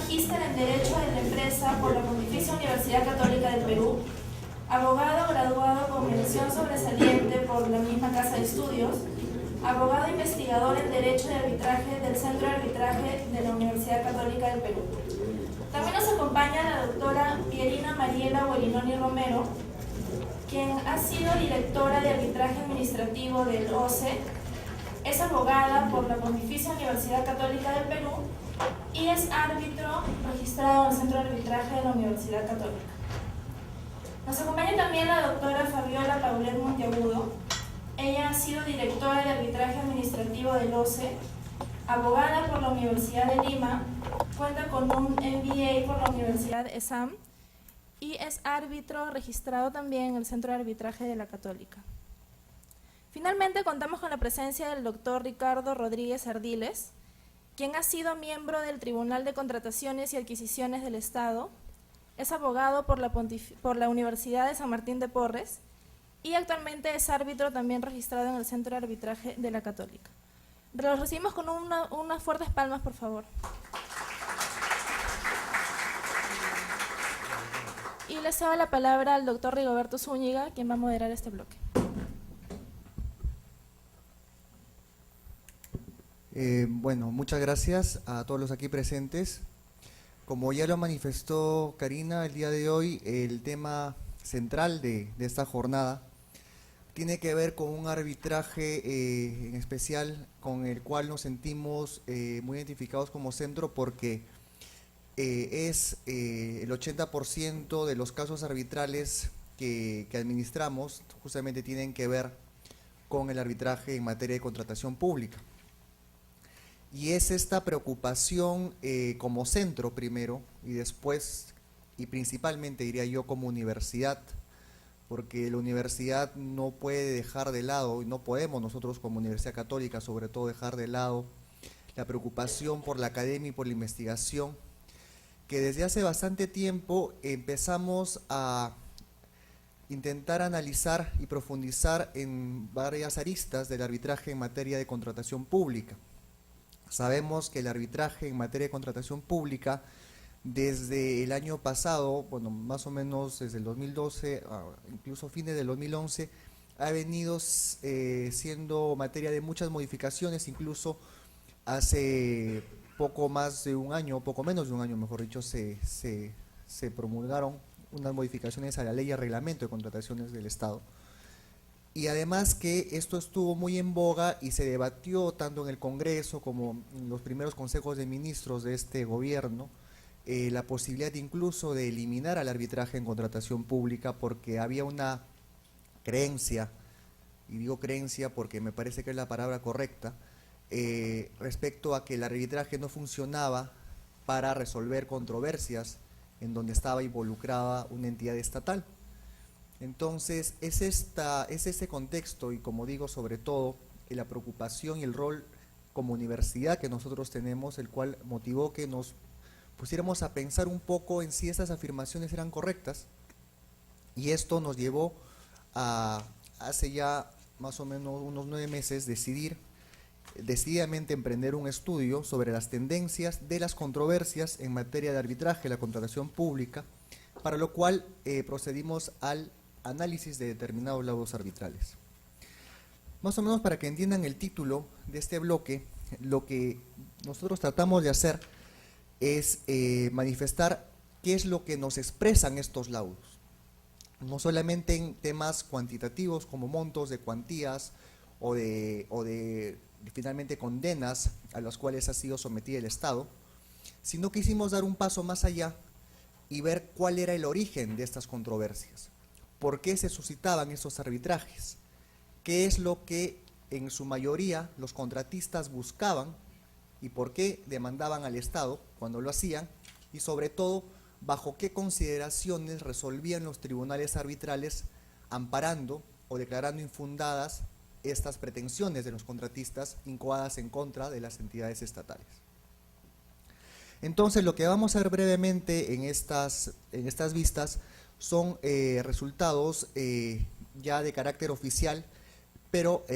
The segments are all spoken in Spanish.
magíster en Derecho de la Empresa por la Pontificia Universidad Católica del Perú, abogado graduado con mención sobresaliente por la misma Casa de Estudios, abogado investigador en Derecho de Arbitraje del Centro de Arbitraje de la Universidad Católica del Perú. También nos acompaña la doctora Pierina Mariela Guarinoni Romero, quien ha sido directora de Arbitraje Administrativo del OCE, es abogada por la Pontificia Universidad Católica del Perú y es árbitro registrado en el Centro de Arbitraje de la Universidad Católica. Nos acompaña también la doctora Fabiola Paulet Monteagudo. Ella ha sido directora de Arbitraje Administrativo del OCE, abogada por la Universidad de Lima, cuenta con un MBA por la Universidad ESAM y es árbitro registrado también en el Centro de Arbitraje de la Católica. Finalmente, contamos con la presencia del doctor Ricardo Rodríguez Ardiles, quien ha sido miembro del Tribunal de Contrataciones y Adquisiciones del Estado, es abogado por la Universidad de San Martín de Porres y actualmente es árbitro también registrado en el Centro de Arbitraje de la Católica. Los recibimos con unas fuertes palmas, por favor. Y le cedo la palabra al doctor Rigoberto Zúñiga, quien va a moderar este bloque. Bueno, muchas gracias a todos los aquí presentes. Como ya lo manifestó Karina, el día de hoy el tema central de esta jornada tiene que ver con un arbitraje en especial con el cual nos sentimos muy identificados como centro porque es el 80% de los casos arbitrales que administramos justamente tienen que ver con el arbitraje en materia de contratación pública. Y es esta preocupación como centro primero y después y principalmente diría yo como universidad, porque la universidad no puede dejar de lado y no podemos nosotros como Universidad Católica sobre todo dejar de lado la preocupación por la academia y por la investigación, que desde hace bastante tiempo empezamos a intentar analizar y profundizar en varias aristas del arbitraje en materia de contratación pública. Sabemos que el arbitraje en materia de contratación pública desde el año pasado, bueno, más o menos desde el 2012, incluso fines del 2011, ha venido siendo materia de muchas modificaciones, incluso hace poco más de un año, poco menos de un año, mejor dicho, se promulgaron unas modificaciones a la ley y al reglamento de contrataciones del Estado. Y además que esto estuvo muy en boga y se debatió tanto en el Congreso como en los primeros consejos de ministros de este gobierno, la posibilidad incluso de eliminar al arbitraje en contratación pública porque había una creencia, y digo creencia porque me parece que es la palabra correcta, respecto a que el arbitraje no funcionaba para resolver controversias en donde estaba involucrada una entidad estatal. Entonces, es ese contexto y como digo, sobre todo, la preocupación y el rol como universidad que nosotros tenemos, el cual motivó que nos pusiéramos a pensar un poco en si esas afirmaciones eran correctas y esto nos llevó a, hace ya más o menos unos 9 meses, decididamente emprender un estudio sobre las tendencias de las controversias en materia de arbitraje, la contratación pública, para lo cual procedimos al análisis de determinados laudos arbitrales. Más o menos para que entiendan el título de este bloque, lo que nosotros tratamos de hacer es manifestar qué es lo que nos expresan estos laudos. No solamente en temas cuantitativos como montos de cuantías o de finalmente condenas a las cuales ha sido sometida el Estado, sino quisimos dar un paso más allá y ver cuál era el origen de estas controversias. ¿Por qué se suscitaban esos arbitrajes? ¿Qué es lo que en su mayoría los contratistas buscaban y por qué demandaban al Estado cuando lo hacían? Y sobre todo, ¿bajo qué consideraciones resolvían los tribunales arbitrales amparando o declarando infundadas estas pretensiones de los contratistas incoadas en contra de las entidades estatales? Entonces, lo que vamos a ver brevemente en estas vistas son resultados ya de carácter oficial, pero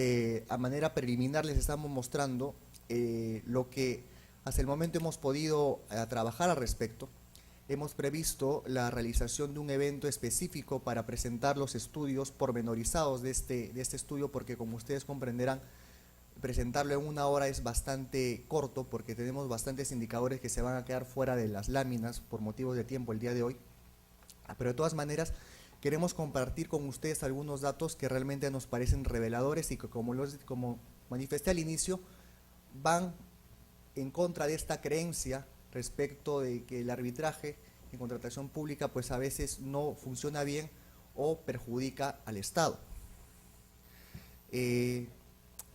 a manera preliminar les estamos mostrando lo que Hasta el momento hemos podido trabajar al respecto. Hemos previsto la realización de un evento específico para presentar los estudios pormenorizados de este estudio, porque como ustedes comprenderán, presentarlo en 1 hora es bastante corto, porque tenemos bastantes indicadores que se van a quedar fuera de las láminas por motivos de tiempo el día de hoy. Pero de todas maneras, queremos compartir con ustedes algunos datos que realmente nos parecen reveladores y que, como manifesté al inicio, van en contra de esta creencia respecto de que el arbitraje en contratación pública pues a veces no funciona bien o perjudica al Estado.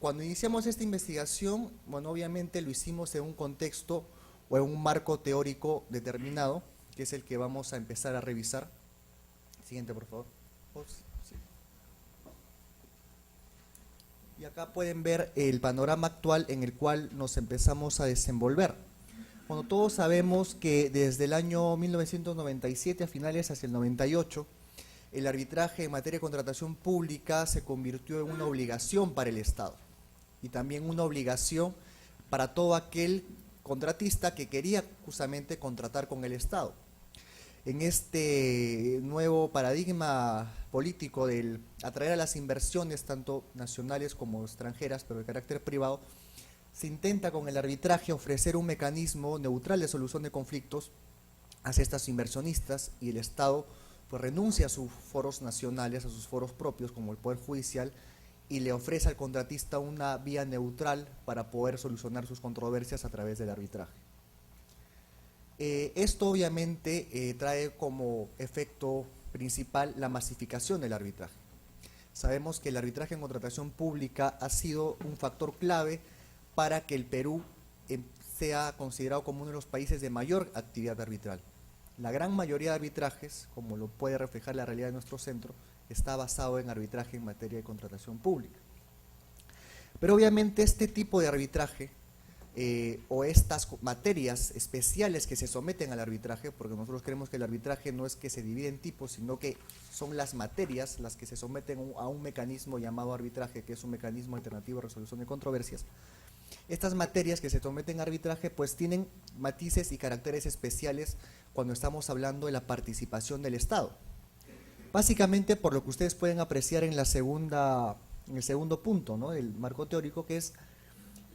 Cuando iniciamos esta investigación, bueno, obviamente lo hicimos en un contexto o en un marco teórico determinado, que es el que vamos a empezar a revisar. Siguiente, por favor. Sí. Y acá pueden ver el panorama actual en el cual nos empezamos a desenvolver. Bueno, todos sabemos que desde el año 1997 a finales hacia el 98, el arbitraje en materia de contratación pública se convirtió en una obligación para el Estado y también una obligación para todo aquel contratista que quería justamente contratar con el Estado. En este nuevo paradigma político del atraer a las inversiones, tanto nacionales como extranjeras, pero de carácter privado, se intenta con el arbitraje ofrecer un mecanismo neutral de solución de conflictos hacia estas inversionistas, y el Estado pues renuncia a sus foros nacionales, a sus foros propios como el Poder Judicial, y le ofrece al contratista una vía neutral para poder solucionar sus controversias a través del arbitraje. Esto obviamente trae como efecto principal la masificación del arbitraje. Sabemos que el arbitraje en contratación pública ha sido un factor clave para que el Perú sea considerado como uno de los países de mayor actividad arbitral. La gran mayoría de arbitrajes, como lo puede reflejar la realidad de nuestro centro, está basado en arbitraje en materia de contratación pública. Pero obviamente este tipo de arbitraje o estas materias especiales que se someten al arbitraje, porque nosotros creemos que el arbitraje no es que se divide en tipos, sino que son las materias las que se someten a un mecanismo llamado arbitraje, que es un mecanismo alternativo de resolución de controversias. Estas materias que se someten a arbitraje pues tienen matices y caracteres especiales cuando estamos hablando de la participación del Estado. Básicamente por lo que ustedes pueden apreciar en el segundo punto, ¿no?, del marco teórico, que es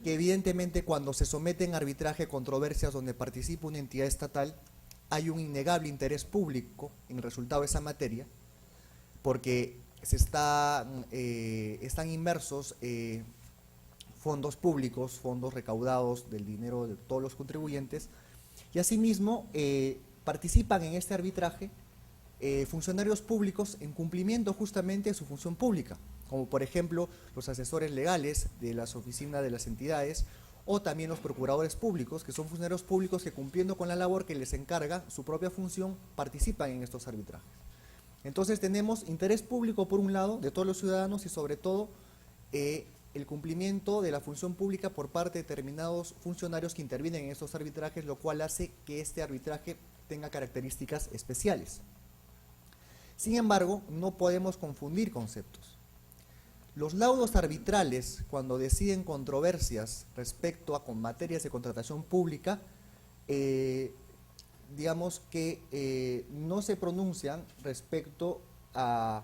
que evidentemente cuando se someten a arbitraje controversias donde participa una entidad estatal, hay un innegable interés público en el resultado de esa materia, porque están inmersos fondos públicos, fondos recaudados del dinero de todos los contribuyentes, y asimismo participan en este arbitraje funcionarios públicos en cumplimiento justamente de su función pública, como por ejemplo los asesores legales de las oficinas de las entidades, o también los procuradores públicos, que son funcionarios públicos que, cumpliendo con la labor que les encarga su propia función, participan en estos arbitrajes. Entonces tenemos interés público por un lado de todos los ciudadanos, y sobre todo el cumplimiento de la función pública por parte de determinados funcionarios que intervienen en estos arbitrajes, lo cual hace que este arbitraje tenga características especiales. Sin embargo, no podemos confundir conceptos. Los laudos arbitrales, cuando deciden controversias respecto a materias de contratación pública, digamos que no se pronuncian respecto al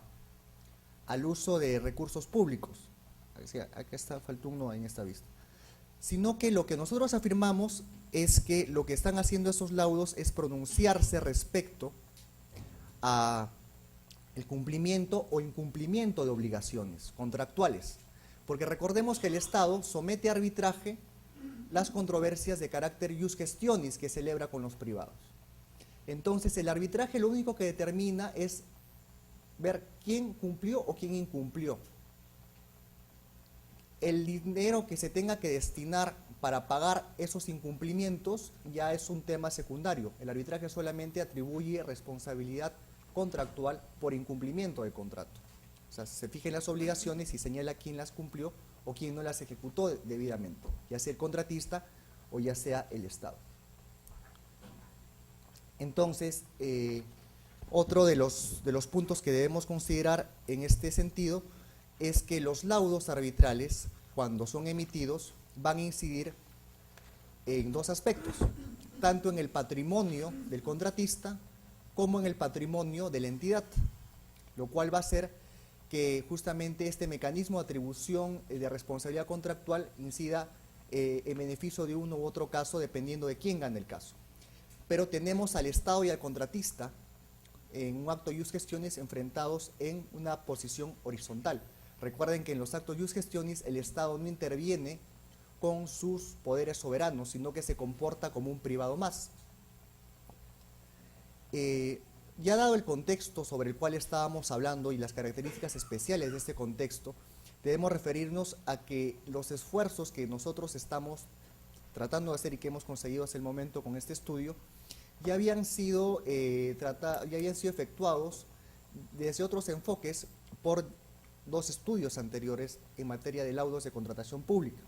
uso de recursos públicos. Acá faltó uno en esta vista. Sino que lo que nosotros afirmamos es que lo que están haciendo esos laudos es pronunciarse respecto a el cumplimiento o incumplimiento de obligaciones contractuales, porque recordemos que el Estado somete a arbitraje las controversias de carácter ius gestionis que celebra con los privados. Entonces el arbitraje lo único que determina es ver quién cumplió o quién incumplió. El dinero que se tenga que destinar para pagar esos incumplimientos ya es un tema secundario. El arbitraje solamente atribuye responsabilidad contractual por incumplimiento del contrato. O sea, se fijan las obligaciones y señala quién las cumplió o quién no las ejecutó debidamente, ya sea el contratista o ya sea el Estado. Entonces, otro de los puntos que debemos considerar en este sentido es que los laudos arbitrales, cuando son emitidos, van a incidir en dos aspectos, tanto en el patrimonio del contratista como en el patrimonio de la entidad, lo cual va a hacer que justamente este mecanismo de atribución de responsabilidad contractual incida en beneficio de uno u otro caso dependiendo de quién gane el caso. Pero tenemos al Estado y al contratista en un acto ius gestionis enfrentados en una posición horizontal. Recuerden que en los actos ius gestionis el Estado no interviene con sus poderes soberanos, sino que se comporta como un privado más. Ya dado el contexto sobre el cual estábamos hablando y las características especiales de este contexto, debemos referirnos a que los esfuerzos que nosotros estamos tratando de hacer y que hemos conseguido hasta el momento con este estudio, ya habían sido efectuados desde otros enfoques por dos estudios anteriores en materia de laudos de contratación pública.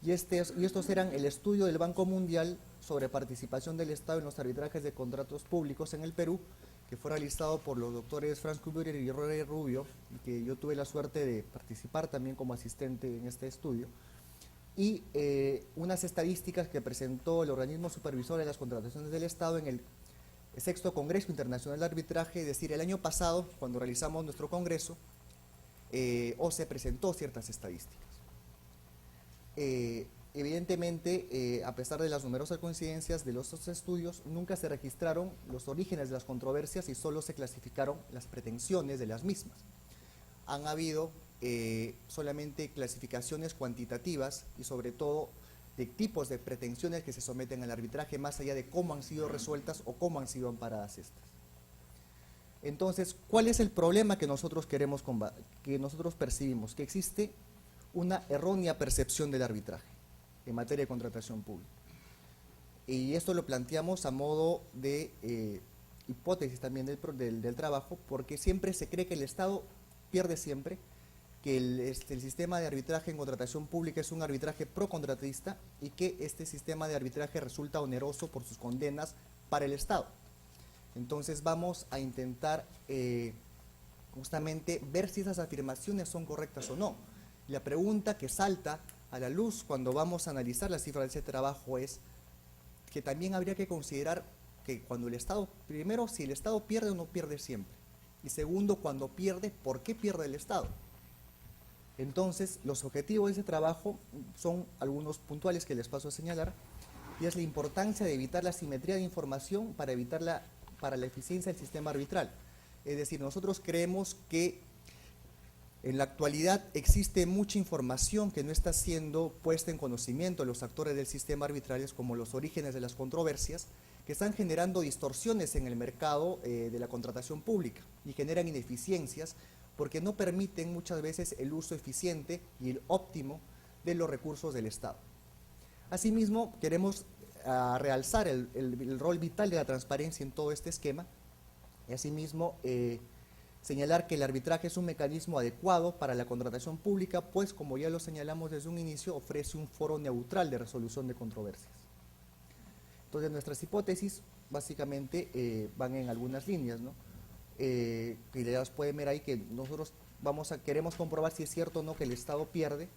Y estos eran el estudio del Banco Mundial sobre participación del Estado en los arbitrajes de contratos públicos en el Perú, que fue realizado por los doctores Franz Kuberer y Rory Rubio, y que yo tuve la suerte de participar también como asistente en este estudio, y unas estadísticas que presentó el organismo supervisor de las contrataciones del Estado en el sexto Congreso Internacional de Arbitraje, es decir, el año pasado, cuando realizamos nuestro congreso, OCE presentó ciertas estadísticas. Evidentemente, a pesar de las numerosas coincidencias de los dos estudios, nunca se registraron los orígenes de las controversias y solo se clasificaron las pretensiones de las mismas. Han habido solamente clasificaciones cuantitativas y sobre todo de tipos de pretensiones que se someten al arbitraje más allá de cómo han sido resueltas o cómo han sido amparadas estas. Entonces, ¿cuál es el problema que nosotros queremos combatir, que nosotros percibimos? Que existe una errónea percepción del arbitraje en materia de contratación pública. Y esto lo planteamos a modo de hipótesis también del trabajo, porque siempre se cree que el Estado pierde siempre, que el sistema de arbitraje en contratación pública es un arbitraje pro-contratista y que este sistema de arbitraje resulta oneroso por sus condenas para el Estado. Entonces vamos a intentar justamente ver si esas afirmaciones son correctas o no. La pregunta que salta a la luz cuando vamos a analizar las cifras de ese trabajo es que también habría que considerar que cuando el Estado, primero, si el Estado pierde o no pierde siempre, y segundo, cuando pierde, ¿por qué pierde el Estado? Entonces, los objetivos de ese trabajo son algunos puntuales que les paso a señalar, y es la importancia de evitar la asimetría de información para la eficiencia del sistema arbitral. Es decir, nosotros creemos que en la actualidad existe mucha información que no está siendo puesta en conocimiento de los actores del sistema arbitral, como los orígenes de las controversias, que están generando distorsiones en el mercado de la contratación pública y generan ineficiencias porque no permiten muchas veces el uso eficiente y el óptimo de los recursos del Estado. Asimismo, queremos realzar el rol vital de la transparencia en todo este esquema y asimismo señalar que el arbitraje es un mecanismo adecuado para la contratación pública, pues como ya lo señalamos desde un inicio, ofrece un foro neutral de resolución de controversias. Entonces nuestras hipótesis básicamente van en algunas líneas, ¿no? Que ya las pueden ver ahí, que nosotros queremos comprobar si es cierto o no que el Estado pierde,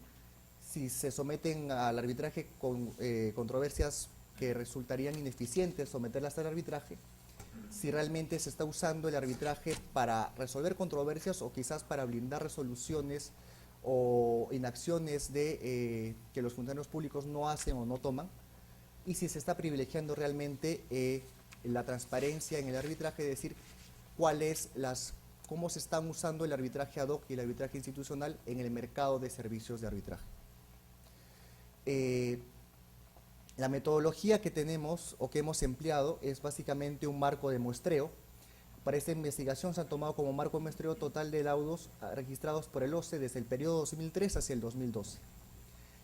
si se someten al arbitraje con controversias que resultarían ineficientes someterlas al arbitraje, si realmente se está usando el arbitraje para resolver controversias o quizás para blindar resoluciones o inacciones que los funcionarios públicos no hacen o no toman, y si se está privilegiando realmente la transparencia en el arbitraje, es decir, cómo se están usando el arbitraje ad hoc y el arbitraje institucional en el mercado de servicios de arbitraje. La metodología que tenemos o que hemos empleado es básicamente un marco de muestreo. Para esta investigación se han tomado como marco de muestreo total de laudos registrados por el OCE desde el periodo 2003 hacia el 2012.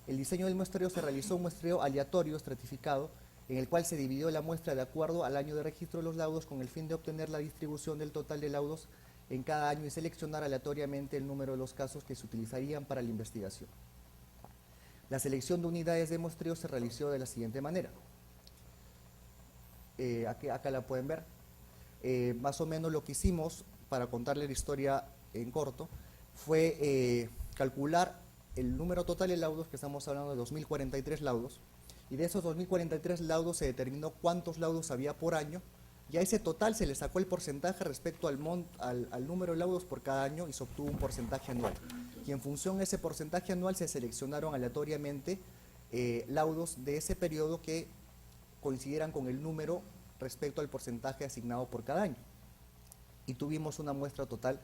El diseño del muestreo se realizó un muestreo aleatorio estratificado en el cual se dividió la muestra de acuerdo al año de registro de los laudos con el fin de obtener la distribución del total de laudos en cada año y seleccionar aleatoriamente el número de los casos que se utilizarían para la investigación. La selección de unidades de muestreo se realizó de la siguiente manera. Acá la pueden ver. Más o menos lo que hicimos, para contarle la historia en corto, fue calcular el número total de laudos, que estamos hablando de 2043 laudos, y de esos 2.043 laudos se determinó cuántos laudos había por año, y a ese total se le sacó el porcentaje respecto al número de laudos por cada año y se obtuvo un porcentaje anual. Y en función de ese porcentaje anual se seleccionaron aleatoriamente laudos de ese periodo que coincidieran con el número respecto al porcentaje asignado por cada año. Y tuvimos una muestra total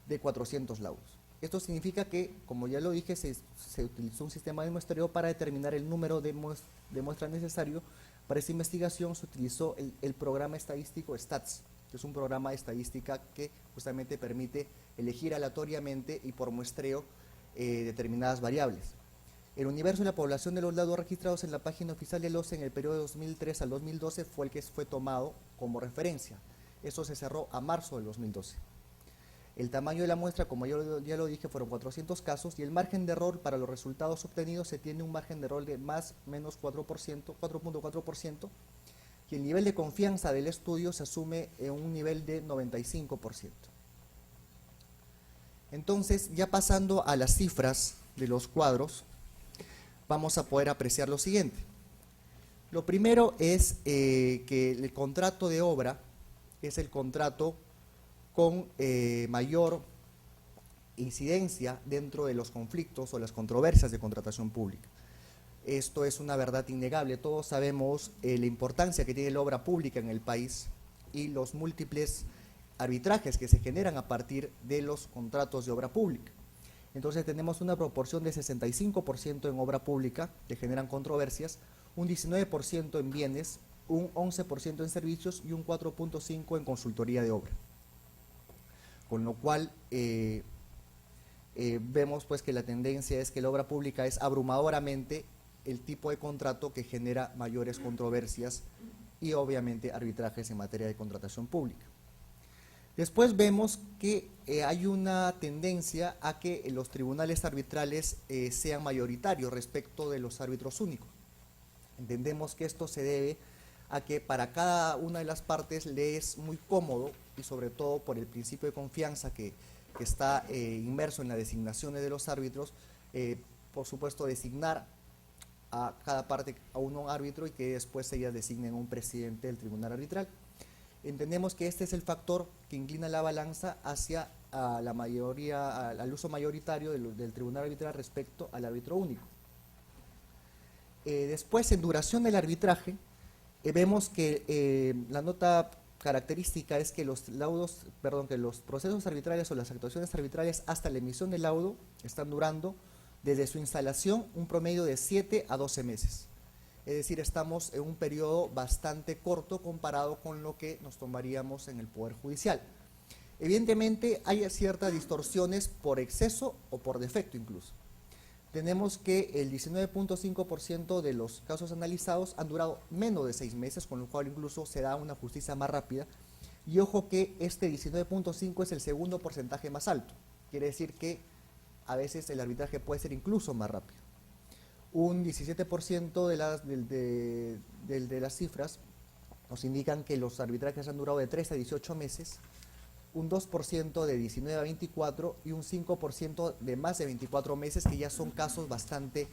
de 400 laudos. Esto significa que, como ya lo dije, se utilizó un sistema de muestreo para determinar el número de muestras necesario. Para esta investigación se utilizó el programa estadístico STATS, que es un programa de estadística que justamente permite elegir aleatoriamente y por muestreo determinadas variables. El universo de la población de los laudos registrados en la página oficial del OCE en el periodo de 2003 al 2012 fue el que fue tomado como referencia. Eso se cerró a marzo del 2012. El tamaño de la muestra, como yo ya lo dije, fueron 400 casos y el margen de error para los resultados obtenidos se tiene un margen de error de más o menos 4.4%, y el nivel de confianza del estudio se asume en un nivel de 95%. Entonces, ya pasando a las cifras de los cuadros, vamos a poder apreciar lo siguiente. Lo primero es que el contrato de obra es el contrato con mayor incidencia dentro de los conflictos o las controversias de contratación pública. Esto es una verdad innegable. Todos sabemos la importancia que tiene la obra pública en el país y los múltiples arbitrajes que se generan a partir de los contratos de obra pública. Entonces tenemos una proporción de 65% en obra pública que generan controversias, un 19% en bienes, un 11% en servicios y un 4.5% en consultoría de obra. Con lo cual vemos pues que la tendencia es que la obra pública es abrumadoramente el tipo de contrato que genera mayores controversias y obviamente arbitrajes en materia de contratación pública. Después vemos que hay una tendencia a que los tribunales arbitrales sean mayoritarios respecto de los árbitros únicos. Entendemos que esto se debe a que para cada una de las partes le es muy cómodo, y sobre todo por el principio de confianza que está inmerso en las designaciones de los árbitros, por supuesto designar a cada parte a un árbitro y que después ellas designen un presidente del tribunal arbitral. Entendemos que este es el factor que inclina la balanza hacia la mayoría, al uso mayoritario del tribunal arbitral respecto al árbitro único. Después, en duración del arbitraje, vemos que la nota característica es que los procesos arbitrales o las actuaciones arbitrales hasta la emisión del laudo están durando desde su instalación un promedio de 7 a 12 meses. Es decir, estamos en un periodo bastante corto comparado con lo que nos tomaríamos en el Poder Judicial. Evidentemente hay ciertas distorsiones por exceso o por defecto incluso. Tenemos que el 19.5% de los casos analizados han durado menos de 6 meses, con lo cual incluso se da una justicia más rápida. Y ojo que este 19.5 es el segundo porcentaje más alto. Quiere decir que a veces el arbitraje puede ser incluso más rápido. Un 17% de las cifras nos indican que los arbitrajes han durado de 3 a 18 meses, un 2% de 19 a 24 y un 5% de más de 24 meses, que ya son casos bastante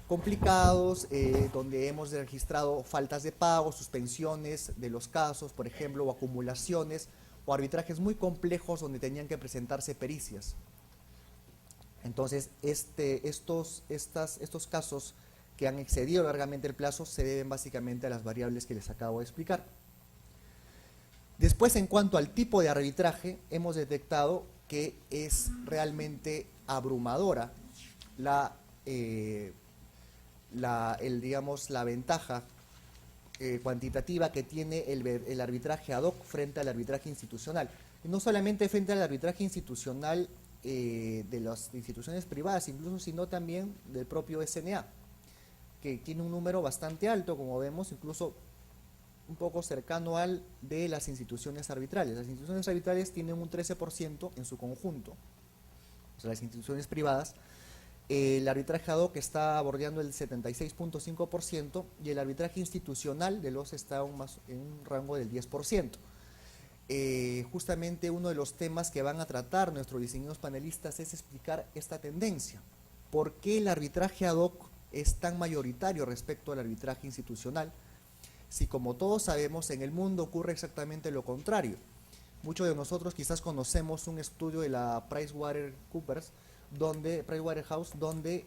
complicados, donde hemos registrado faltas de pago, suspensiones de los casos, por ejemplo, o acumulaciones, o arbitrajes muy complejos donde tenían que presentarse pericias. Entonces, estos casos que han excedido largamente el plazo se deben básicamente a las variables que les acabo de explicar. Después, en cuanto al tipo de arbitraje, hemos detectado que es realmente abrumadora la ventaja cuantitativa que tiene el arbitraje ad hoc frente al arbitraje institucional. Y no solamente frente al arbitraje institucional de las instituciones privadas, incluso, sino también del propio SNA, que tiene un número bastante alto, como vemos, incluso un poco cercano al de las instituciones arbitrales. Las instituciones arbitrales tienen un 13% en su conjunto, o sea, las instituciones privadas. El arbitraje ad hoc está bordeando el 76.5% y el arbitraje institucional de los está en un rango del 10%. Justamente uno de los temas que van a tratar nuestros distinguidos panelistas es explicar esta tendencia. ¿Por qué el arbitraje ad hoc es tan mayoritario respecto al arbitraje institucional, si como todos sabemos en el mundo ocurre exactamente lo contrario. Muchos de nosotros quizás conocemos un estudio de la Pricewaterhouse, donde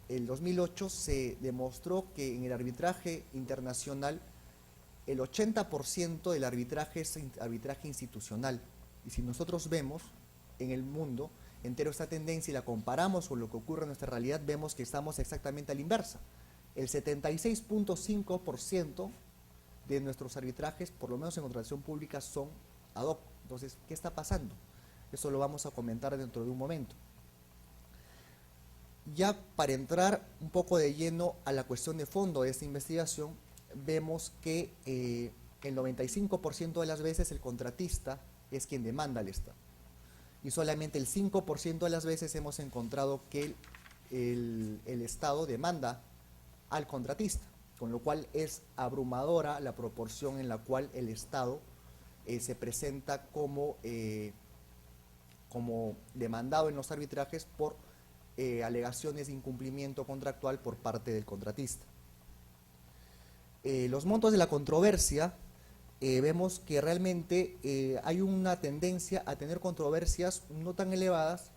el 2008 se demostró que en el arbitraje internacional el 80% del arbitraje es arbitraje institucional. Y si nosotros vemos en el mundo entero esta tendencia y la comparamos con lo que ocurre en nuestra realidad, vemos que estamos exactamente a la inversa. El 76.5% de nuestros arbitrajes, por lo menos en contratación pública, son ad hoc. Entonces, ¿qué está pasando? Eso lo vamos a comentar dentro de un momento. Ya para entrar un poco de lleno a la cuestión de fondo de esta investigación, vemos que el 95% de las veces el contratista es quien demanda al Estado. Y solamente el 5% de las veces hemos encontrado que el Estado demanda al contratista, con lo cual es abrumadora la proporción en la cual el Estado se presenta como demandado en los arbitrajes por alegaciones de incumplimiento contractual por parte del contratista. Los montos de la controversia, vemos que realmente hay una tendencia a tener controversias no tan elevadas,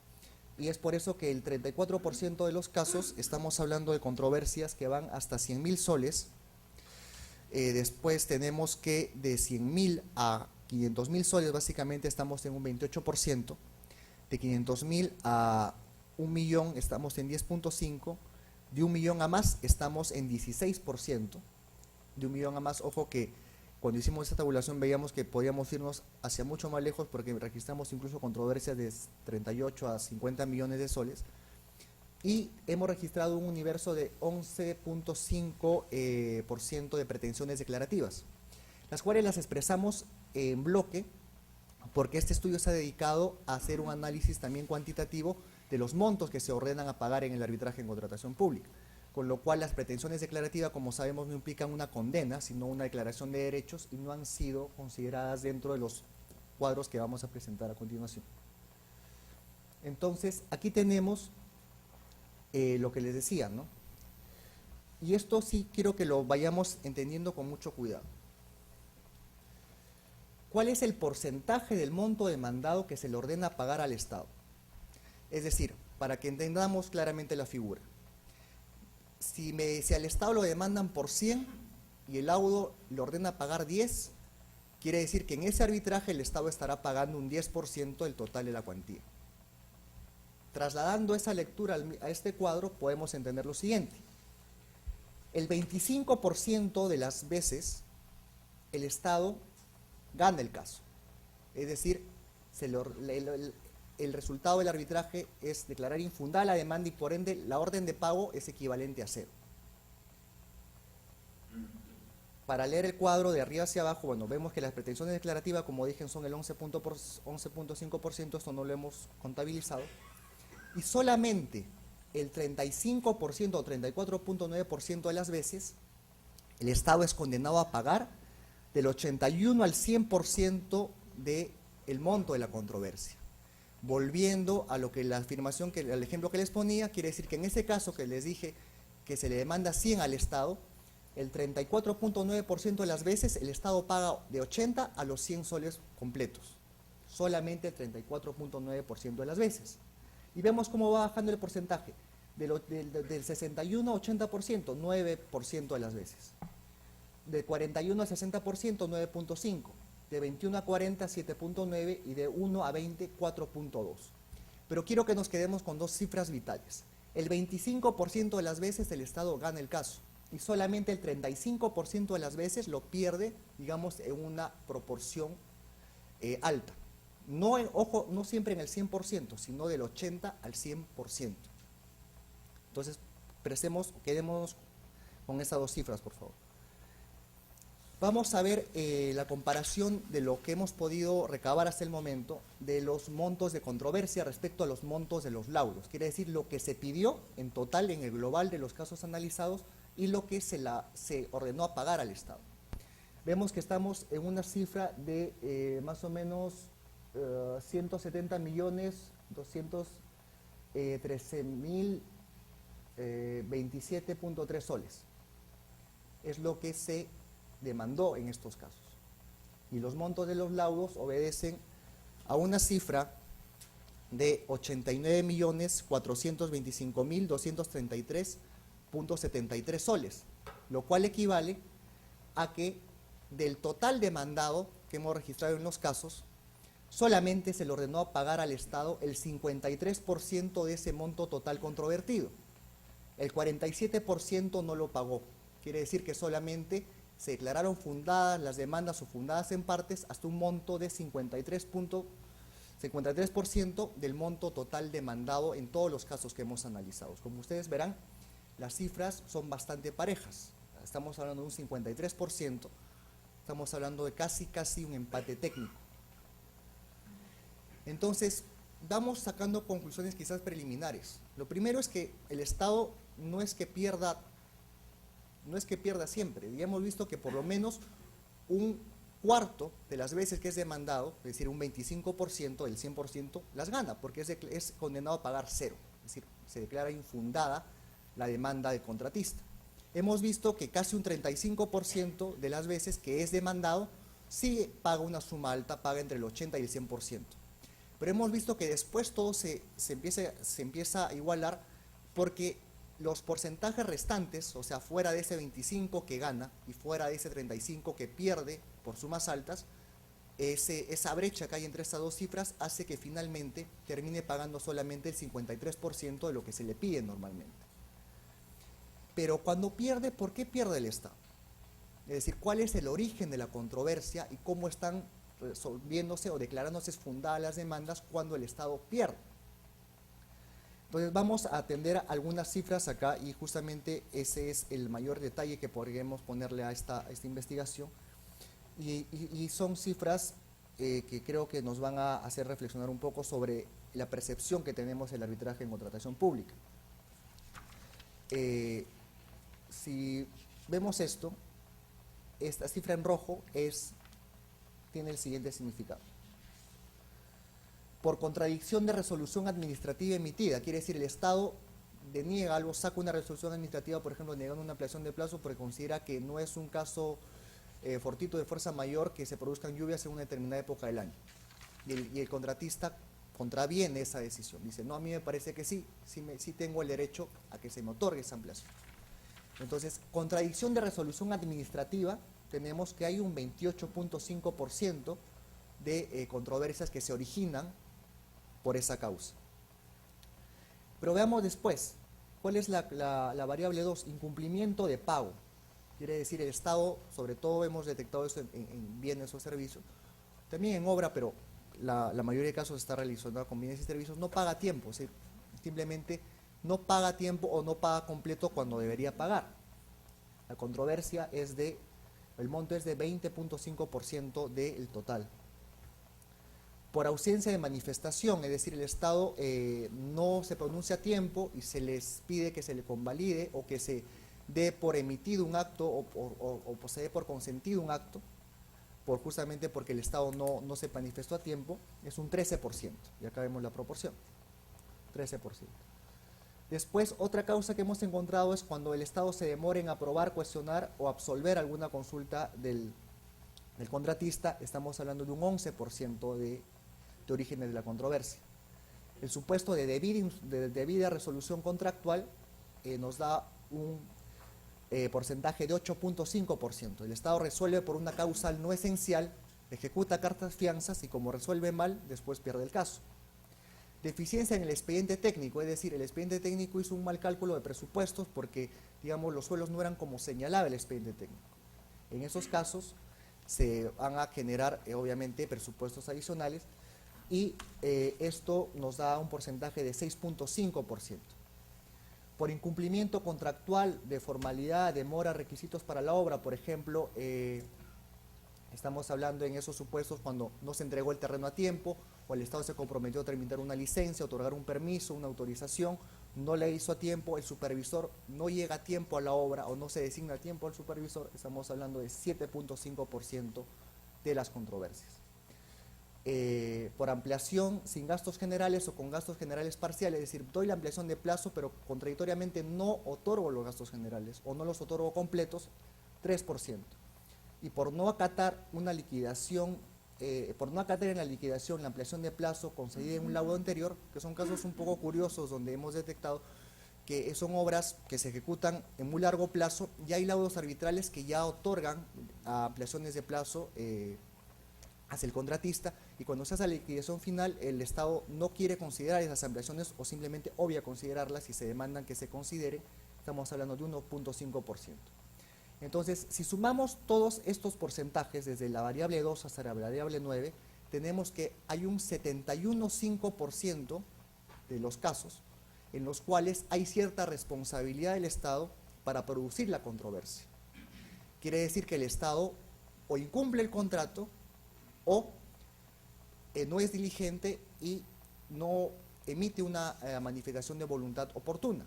y es por eso que el 34% de los casos estamos hablando de controversias que van hasta 100.000 soles. Después tenemos que de 100.000 a 500.000 soles básicamente estamos en un 28%, de 500.000 a 1.000.000 estamos en 10.5%, de 1.000.000 a más estamos en 16%, de 1.000.000 a más, ojo que cuando hicimos esta tabulación veíamos que podíamos irnos hacia mucho más lejos porque registramos incluso controversias de 38 a 50 millones de soles, y hemos registrado un universo de 11.5% de pretensiones declarativas, las cuales las expresamos en bloque porque este estudio se ha dedicado a hacer un análisis también cuantitativo de los montos que se ordenan a pagar en el arbitraje en contratación pública, con lo cual las pretensiones declarativas, como sabemos, no implican una condena, sino una declaración de derechos, y no han sido consideradas dentro de los cuadros que vamos a presentar a continuación. Entonces, aquí tenemos lo que les decía, ¿no? Y esto sí quiero que lo vayamos entendiendo con mucho cuidado. ¿Cuál es el porcentaje del monto demandado que se le ordena pagar al Estado? Es decir, para que entendamos claramente la figura. Si al Estado lo demandan por 100 y el laudo le ordena pagar 10, quiere decir que en ese arbitraje el Estado estará pagando un 10% del total de la cuantía. Trasladando esa lectura a este cuadro, podemos entender lo siguiente. El 25% de las veces el Estado gana el caso. Es decir, el resultado del arbitraje es declarar infundada la demanda y por ende la orden de pago es equivalente a 0. Para leer el cuadro de arriba hacia abajo, bueno, vemos que las pretensiones declarativas, como dije, son el 11.5%, esto no lo hemos contabilizado, y solamente el 35% o 34.9% de las veces el Estado es condenado a pagar del 81 al 100% del monto de la controversia. Volviendo a lo que la afirmación, al ejemplo que les ponía, quiere decir que en ese caso que les dije que se le demanda 100 al Estado, el 34.9% de las veces el Estado paga de 80 a los 100 soles completos, solamente el 34.9% de las veces. Y vemos cómo va bajando el porcentaje, del 61 a 80%, 9% de las veces. De 41 a 60%, 9.5%. De 21 a 40, 7.9%, y de 1 a 20, 4.2%. Pero quiero que nos quedemos con dos cifras vitales. El 25% de las veces el Estado gana el caso, y solamente el 35% de las veces lo pierde, digamos, en una proporción alta. No, ojo, no siempre en el 100%, sino del 80 al 100%. Entonces, quedémonos con esas dos cifras, por favor. Vamos a ver la comparación de lo que hemos podido recabar hasta el momento de los montos de controversia respecto a los montos de los laudos. Quiere decir lo que se pidió en total en el global de los casos analizados y lo que se ordenó a pagar al Estado. Vemos que estamos en una cifra de más o menos 170.213.000 27.3 soles. Es lo que se demandó en estos casos. Y los montos de los laudos obedecen a una cifra de 89.425.233.73 soles, lo cual equivale a que del total demandado que hemos registrado en los casos, solamente se le ordenó pagar al Estado el 53% de ese monto total controvertido. El 47% no lo pagó. Quiere decir que solamente se declararon fundadas las demandas o fundadas en partes hasta un monto de 53% del monto total demandado en todos los casos que hemos analizado. Como ustedes verán, las cifras son bastante parejas. Estamos hablando de un 53%, estamos hablando de casi un empate técnico. Entonces, vamos sacando conclusiones quizás preliminares. Lo primero es que el Estado no es que pierda siempre. Ya hemos visto que por lo menos un cuarto de las veces que es demandado, es decir, un 25% del 100%, las gana, porque es condenado a pagar cero. Es decir, se declara infundada la demanda del contratista. Hemos visto que casi un 35% de las veces que es demandado, sí paga una suma alta, paga entre el 80 y el 100%. Pero hemos visto que después todo se empieza a igualar porque los porcentajes restantes, o sea, fuera de ese 25 que gana y fuera de ese 35 que pierde por sumas altas, esa brecha que hay entre estas dos cifras hace que finalmente termine pagando solamente el 53% de lo que se le pide normalmente. Pero cuando pierde, ¿por qué pierde el Estado? Es decir, ¿cuál es el origen de la controversia y cómo están resolviéndose o declarándose fundadas las demandas cuando el Estado pierde? Entonces vamos a atender algunas cifras acá y justamente ese es el mayor detalle que podríamos ponerle a esta investigación y son cifras que creo que nos van a hacer reflexionar un poco sobre la percepción que tenemos del arbitraje en contratación pública. Si vemos esto, esta cifra en rojo tiene el siguiente significado. Por contradicción de resolución administrativa emitida, quiere decir el Estado deniega algo, saca una resolución administrativa, por ejemplo, negando una ampliación de plazo porque considera que no es un caso fortuito de fuerza mayor que se produzcan lluvias en una determinada época del año. Y el contratista contraviene esa decisión. Dice, no, a mí me parece que sí tengo el derecho a que se me otorgue esa ampliación. Entonces, contradicción de resolución administrativa, tenemos que hay un 28.5% de controversias que se originan por esa causa. Pero veamos después, ¿cuál es la variable 2? Incumplimiento de pago. Quiere decir, el Estado, sobre todo hemos detectado eso en bienes o servicios, también en obra, pero la mayoría de casos está realizando con bienes y servicios, no paga a tiempo, es decir, simplemente no paga a tiempo o no paga completo cuando debería pagar. La controversia el monto es de 20.5% del total. Por ausencia de manifestación, es decir, el Estado no se pronuncia a tiempo y se les pide que se le convalide o que se dé por emitido un acto o se dé por consentido un acto, justamente porque el Estado no se manifestó a tiempo, es un 13%, y acá vemos la proporción, 13%. Después, otra causa que hemos encontrado es cuando el Estado se demora en aprobar, cuestionar o absolver alguna consulta del contratista, estamos hablando de un 11% de orígenes de la controversia. El supuesto de debida resolución contractual nos da un porcentaje de 8.5%. El Estado resuelve por una causal no esencial, ejecuta cartas fianzas y como resuelve mal, después pierde el caso. Deficiencia en el expediente técnico, es decir, el expediente técnico hizo un mal cálculo de presupuestos porque, digamos, los suelos no eran como señalaba el expediente técnico. En esos casos se van a generar, obviamente, presupuestos adicionales y esto nos da un porcentaje de 6.5%. Por incumplimiento contractual de formalidad, demora, requisitos para la obra, por ejemplo, estamos hablando en esos supuestos cuando no se entregó el terreno a tiempo o el Estado se comprometió a tramitar una licencia, otorgar un permiso, una autorización, no la hizo a tiempo, el supervisor no llega a tiempo a la obra o no se designa a tiempo al supervisor, estamos hablando de 7.5% de las controversias. por ampliación sin gastos generales o con gastos generales parciales, es decir, doy la ampliación de plazo, pero contradictoriamente no otorgo los gastos generales o no los otorgo completos, 3%. Y por no acatar una liquidación, por no acatar en la liquidación la ampliación de plazo concedida en un laudo anterior, que son casos un poco curiosos donde hemos detectado que son obras que se ejecutan en muy largo plazo, y hay laudos arbitrales que ya otorgan ampliaciones de plazo hacia el contratista, y cuando se hace la liquidación final, el Estado no quiere considerar esas ampliaciones o simplemente obvia considerarlas y se demandan que se consideren. Estamos hablando de 1.5%. Entonces, si sumamos todos estos porcentajes, desde la variable 2 hasta la variable 9, tenemos que hay un 71,5% de los casos en los cuales hay cierta responsabilidad del Estado para producir la controversia. Quiere decir que el Estado o incumple el contrato o no es diligente y no emite una manifestación de voluntad oportuna.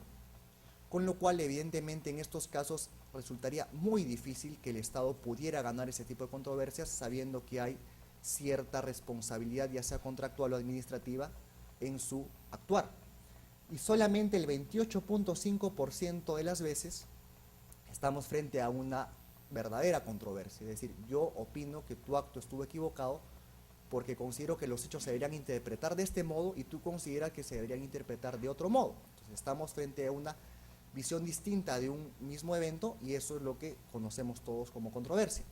Con lo cual, evidentemente, en estos casos resultaría muy difícil que el Estado pudiera ganar ese tipo de controversias, sabiendo que hay cierta responsabilidad, ya sea contractual o administrativa, en su actuar. Y solamente el 28,5% de las veces estamos frente a una verdadera controversia, es decir, yo opino que tu acto estuvo equivocado porque considero que los hechos se deberían interpretar de este modo y tú consideras que se deberían interpretar de otro modo. Entonces estamos frente a una visión distinta de un mismo evento, y eso es lo que conocemos todos como controversia.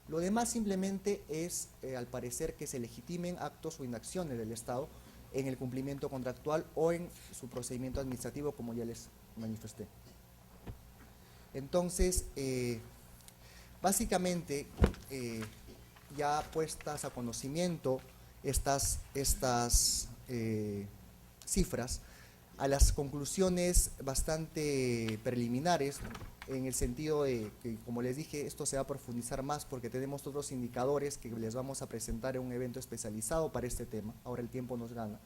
Lo demás simplemente es, al parecer, que se legitimen actos o inacciones del Estado en el cumplimiento contractual o en su procedimiento administrativo, como ya les manifesté. Entonces, básicamente, ya puestas a conocimiento estas cifras, a las conclusiones bastante preliminares, en el sentido de que, como les dije, esto se va a profundizar más porque tenemos otros indicadores que les vamos a presentar en un evento especializado para este tema. Ahora el tiempo nos gana.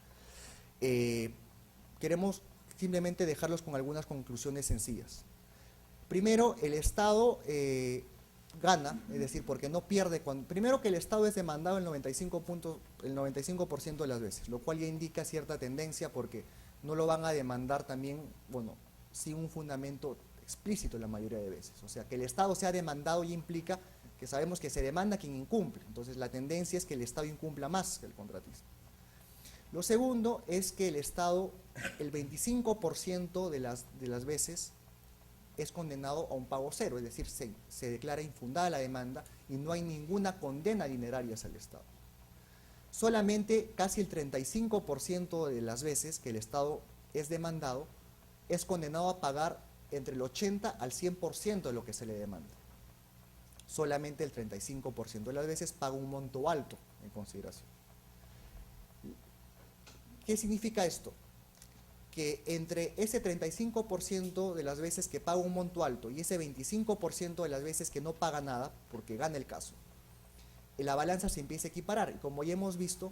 Queremos simplemente dejarlos con algunas conclusiones sencillas. Primero, el Estado gana, es decir, porque no pierde. Primero, que el Estado es demandado el 95% de las veces, lo cual ya indica cierta tendencia, porque no lo van a demandar también, bueno, sin un fundamento explícito la mayoría de veces. O sea, que el Estado sea demandado ya implica que sabemos que se demanda a quien incumple. Entonces, la tendencia es que el Estado incumpla más que el contratista. Lo segundo es que el Estado, el 25% de las veces, es condenado a un pago cero, es decir, se declara infundada la demanda y no hay ninguna condena dineraria hacia el Estado. Solamente casi el 35% de las veces que el Estado es demandado es condenado a pagar entre el 80 al 100% de lo que se le demanda. Solamente el 35% de las veces paga un monto alto en consideración. ¿Qué significa esto? Que entre ese 35% de las veces que paga un monto alto y ese 25% de las veces que no paga nada, porque gana el caso, la balanza se empieza a equiparar. Y como ya hemos visto,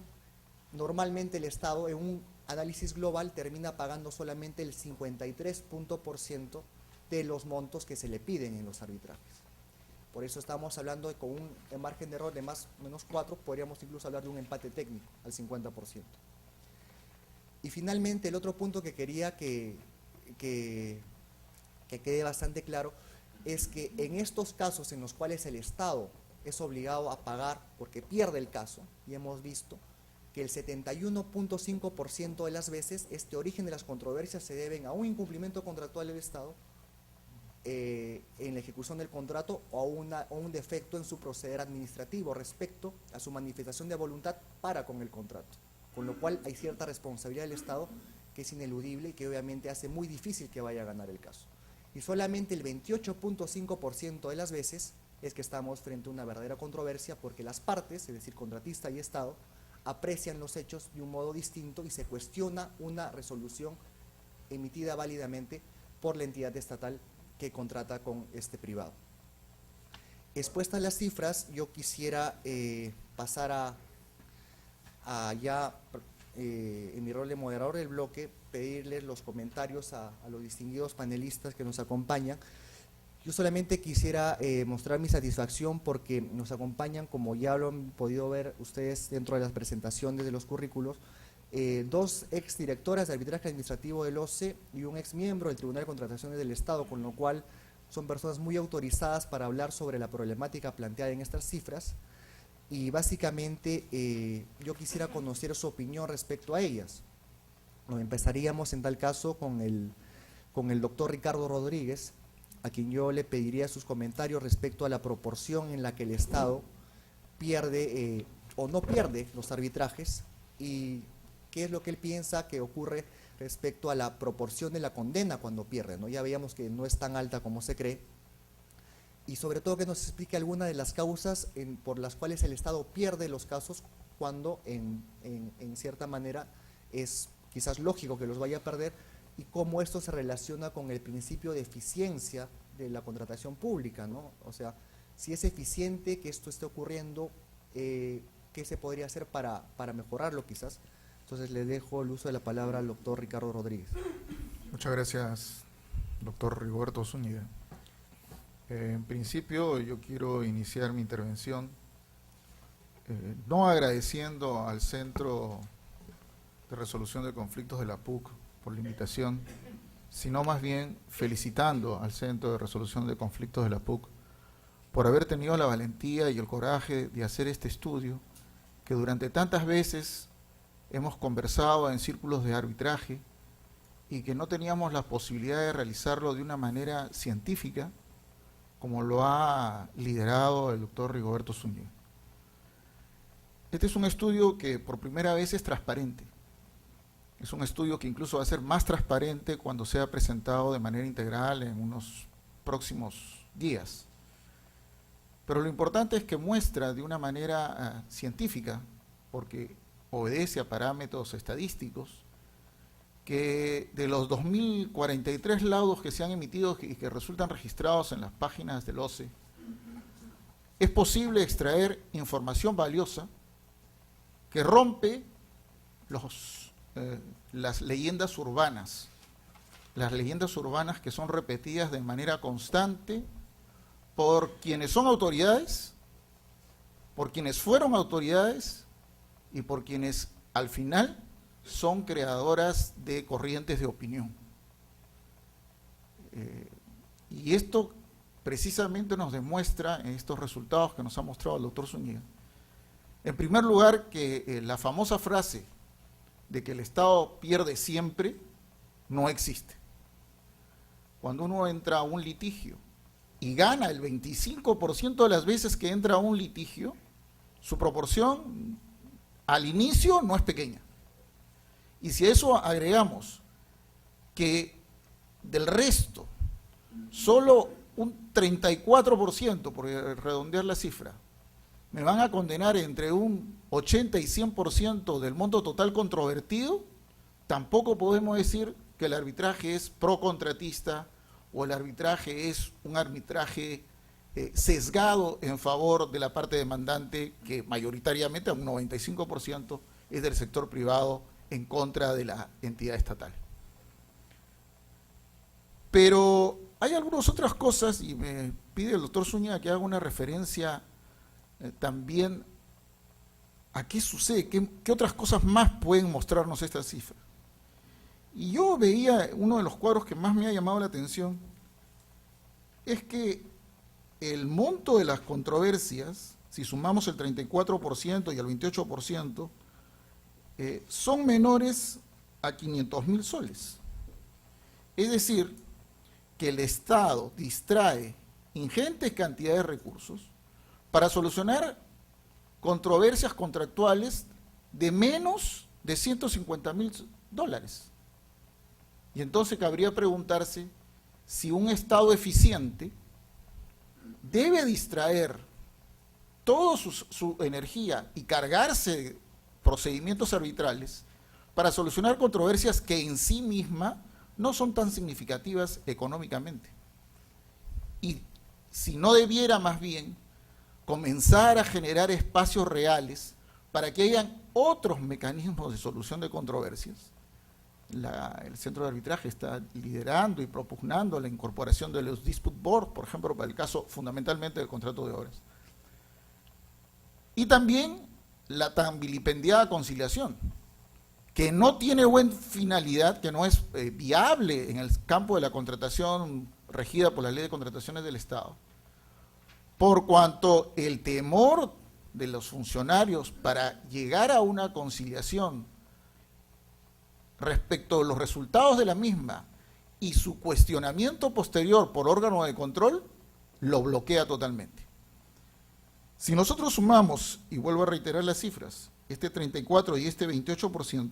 normalmente el Estado en un análisis global termina pagando solamente el 53% de los montos que se le piden en los arbitrajes. Por eso estamos hablando de, con un margen de error de más o menos 4, podríamos incluso hablar de un empate técnico al 50%. Y finalmente, el otro punto que quería que quede bastante claro es que en estos casos en los cuales el Estado es obligado a pagar porque pierde el caso, y hemos visto que el 71,5% de las veces este origen de las controversias se deben a un incumplimiento contractual del Estado en la ejecución del contrato o a un defecto en su proceder administrativo respecto a su manifestación de voluntad para con el contrato. Con lo cual hay cierta responsabilidad del Estado que es ineludible y que obviamente hace muy difícil que vaya a ganar el caso. Y solamente el 28,5% de las veces es que estamos frente a una verdadera controversia, porque las partes, es decir, contratista y Estado, aprecian los hechos de un modo distinto y se cuestiona una resolución emitida válidamente por la entidad estatal que contrata con este privado. Expuestas las cifras, yo quisiera pasar a ya en mi rol de moderador del bloque, pedirles los comentarios a los distinguidos panelistas que nos acompañan. Yo solamente quisiera mostrar mi satisfacción porque nos acompañan, como ya lo han podido ver ustedes dentro de las presentaciones de los currículos, dos exdirectoras de arbitraje administrativo del OCE y un exmiembro del Tribunal de Contrataciones del Estado, con lo cual son personas muy autorizadas para hablar sobre la problemática planteada en estas cifras, y básicamente yo quisiera conocer su opinión respecto a ellas. Empezaríamos en tal caso con el doctor Ricardo Rodríguez, a quien yo le pediría sus comentarios respecto a la proporción en la que el Estado pierde o no pierde los arbitrajes, y qué es lo que él piensa que ocurre respecto a la proporción de la condena cuando pierde, ¿no? Ya veíamos que no es tan alta como se cree, y sobre todo que nos explique alguna de las causas por las cuales el Estado pierde los casos cuando en cierta manera es quizás lógico que los vaya a perder, y cómo esto se relaciona con el principio de eficiencia de la contratación pública, ¿no? O sea, si es eficiente que esto esté ocurriendo, ¿qué se podría hacer para mejorarlo quizás? Entonces le dejo el uso de la palabra al doctor Ricardo Rodríguez. Muchas gracias, doctor Rigoberto Zúñiga. En principio yo quiero iniciar mi intervención no agradeciendo al Centro de Resolución de Conflictos de la PUC por la invitación, sino más bien felicitando al Centro de Resolución de Conflictos de la PUC por haber tenido la valentía y el coraje de hacer este estudio que durante tantas veces hemos conversado en círculos de arbitraje y que no teníamos la posibilidad de realizarlo de una manera científica como lo ha liderado el doctor Rigoberto Zúñiga. Este es un estudio que por primera vez es transparente. Es un estudio que incluso va a ser más transparente cuando sea presentado de manera integral en unos próximos días. Pero lo importante es que muestra de una manera científica, porque obedece a parámetros estadísticos, que de los 2.043 laudos que se han emitido y que resultan registrados en las páginas del OCE, es posible extraer información valiosa que rompe las leyendas urbanas que son repetidas de manera constante por quienes son autoridades, por quienes fueron autoridades y por quienes al final son creadoras de corrientes de opinión. Y esto precisamente nos demuestra en estos resultados que nos ha mostrado el doctor Zúñiga. En primer lugar, que la famosa frase de que el Estado pierde siempre no existe. Cuando uno entra a un litigio y gana el 25% de las veces que entra a un litigio, su proporción al inicio no es pequeña. Y si a eso agregamos que del resto, solo un 34%, por redondear la cifra, me van a condenar entre un 80 y 100% del monto total controvertido, tampoco podemos decir que el arbitraje es pro-contratista o el arbitraje es un arbitraje sesgado en favor de la parte demandante, que mayoritariamente, a un 95%, es del sector privado en contra de la entidad estatal. Pero hay algunas otras cosas, y me pide el doctor Zúñiga que haga una referencia también a qué sucede, qué otras cosas más pueden mostrarnos estas cifras. Y yo veía uno de los cuadros que más me ha llamado la atención, es que el monto de las controversias, si sumamos el 34% y el 28%, son menores a 500.000 soles. Es decir, que el Estado distrae ingentes cantidades de recursos para solucionar controversias contractuales de menos de $150.000. Y entonces cabría preguntarse si un Estado eficiente debe distraer toda su energía y cargarse de procedimientos arbitrales para solucionar controversias que en sí misma no son tan significativas económicamente. Y si no debiera más bien comenzar a generar espacios reales para que hayan otros mecanismos de solución de controversias el centro de arbitraje está liderando y propugnando la incorporación de los dispute board, por ejemplo, para el caso fundamentalmente del contrato de obras. Y también la tan vilipendiada conciliación, que no tiene buena finalidad, que no es viable en el campo de la contratación regida por la Ley de Contrataciones del Estado, por cuanto el temor de los funcionarios para llegar a una conciliación respecto a los resultados de la misma y su cuestionamiento posterior por órgano de control, lo bloquea totalmente. Si nosotros sumamos, y vuelvo a reiterar las cifras, este 34% y este 28%,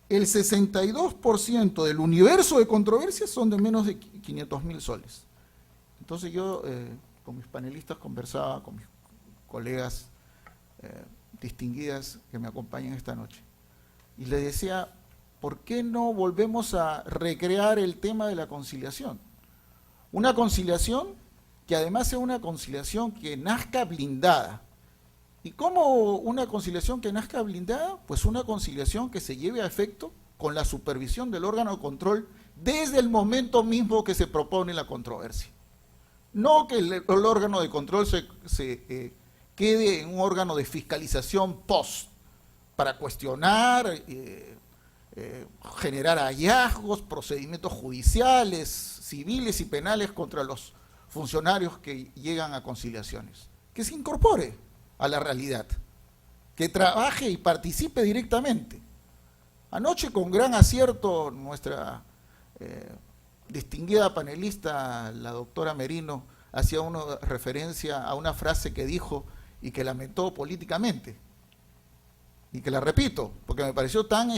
el 62% del universo de controversias son de menos de 500.000 soles. Entonces yo con mis panelistas conversaba, con mis colegas distinguidas que me acompañan esta noche, y les decía, ¿por qué no volvemos a recrear el tema de la conciliación? Una conciliación que además sea una conciliación que nazca blindada. ¿Y cómo una conciliación que nazca blindada? Pues una conciliación que se lleve a efecto con la supervisión del órgano de control desde el momento mismo que se propone la controversia. No que el órgano de control se quede en un órgano de fiscalización post, para cuestionar, generar hallazgos, procedimientos judiciales, civiles y penales contra los funcionarios que llegan a conciliaciones. Que se incorpore a la realidad, que trabaje y participe directamente. Anoche, con gran acierto, nuestra distinguida panelista, la doctora Merino, hacía una referencia a una frase que dijo y que lamentó políticamente, y que la repito, porque me pareció tan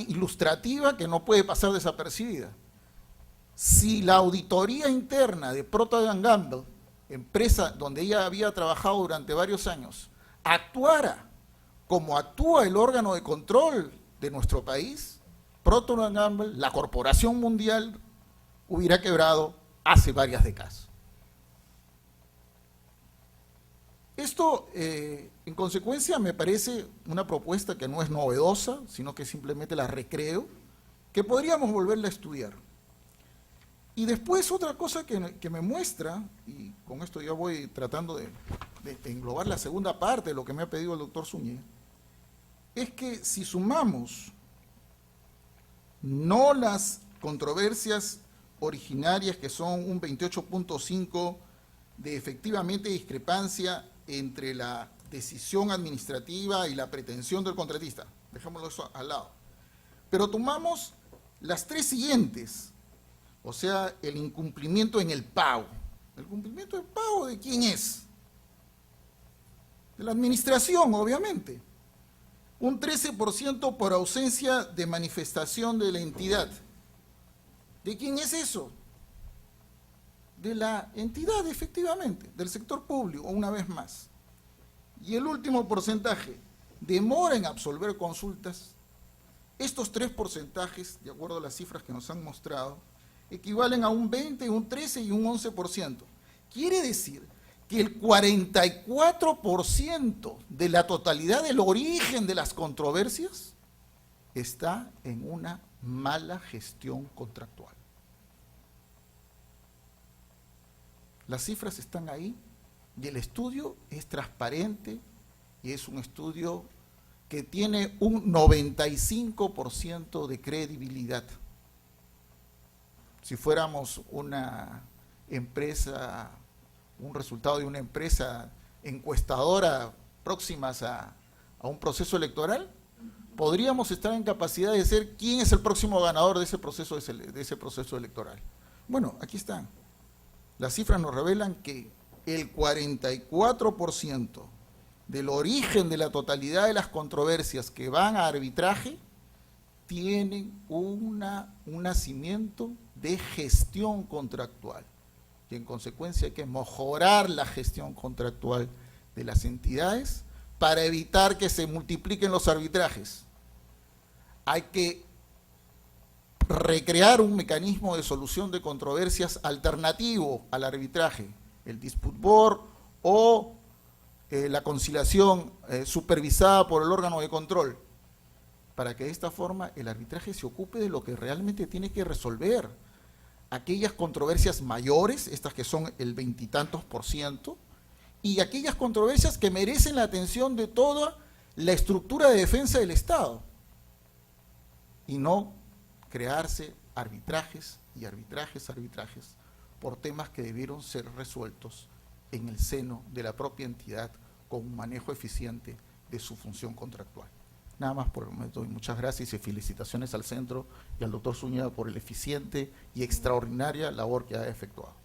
ilustrativa que no puede pasar desapercibida. Si la auditoría interna de Procter & Gamble, empresa donde ella había trabajado durante varios años, actuara como actúa el órgano de control de nuestro país, Procter & Gamble, la corporación mundial, hubiera quebrado hace varias décadas. Esto, en consecuencia, me parece una propuesta que no es novedosa, sino que simplemente la recreo, que podríamos volverla a estudiar. Y después otra cosa que me muestra, y con esto ya voy tratando de englobar la segunda parte de lo que me ha pedido el doctor Zúñiga, es que si sumamos no las controversias originarias, que son un 28.5 de efectivamente discrepancia entre la decisión administrativa y la pretensión del contratista, dejémoslo eso al lado, pero tomamos las tres siguientes, o sea, el incumplimiento en el pago. ¿El cumplimiento del pago de quién es? De la administración, obviamente. Un 13% por ausencia de manifestación de la entidad. ¿De quién es eso? De la entidad, efectivamente, del sector público, una vez más. Y el último porcentaje, demora en absolver consultas. Estos tres porcentajes, de acuerdo a las cifras que nos han mostrado, equivalen a un 20, un 13 y un 11%. Quiere decir que el 44% de la totalidad del origen de las controversias está en una mala gestión contractual. Las cifras están ahí y el estudio es transparente y es un estudio que tiene un 95% de credibilidad. Si fuéramos una empresa, un resultado de una empresa encuestadora próximas a un proceso electoral, podríamos estar en capacidad de decir quién es el próximo ganador de ese proceso electoral. Bueno, aquí están. Las cifras nos revelan que el 44% del origen de la totalidad de las controversias que van a arbitraje tienen un nacimiento de gestión contractual. Y en consecuencia hay que mejorar la gestión contractual de las entidades para evitar que se multipliquen los arbitrajes. Hay que recrear un mecanismo de solución de controversias alternativo al arbitraje, el dispute board o la conciliación supervisada por el órgano de control, para que de esta forma el arbitraje se ocupe de lo que realmente tiene que resolver. Aquellas controversias mayores, estas que son el 20 y tantos %, y aquellas controversias que merecen la atención de toda la estructura de defensa del Estado, y no crearse arbitrajes y arbitrajes por temas que debieron ser resueltos en el seno de la propia entidad con un manejo eficiente de su función contractual. Nada más por el momento, y muchas gracias y felicitaciones al centro y al doctor Zúñiga por el eficiente y extraordinaria labor que ha efectuado.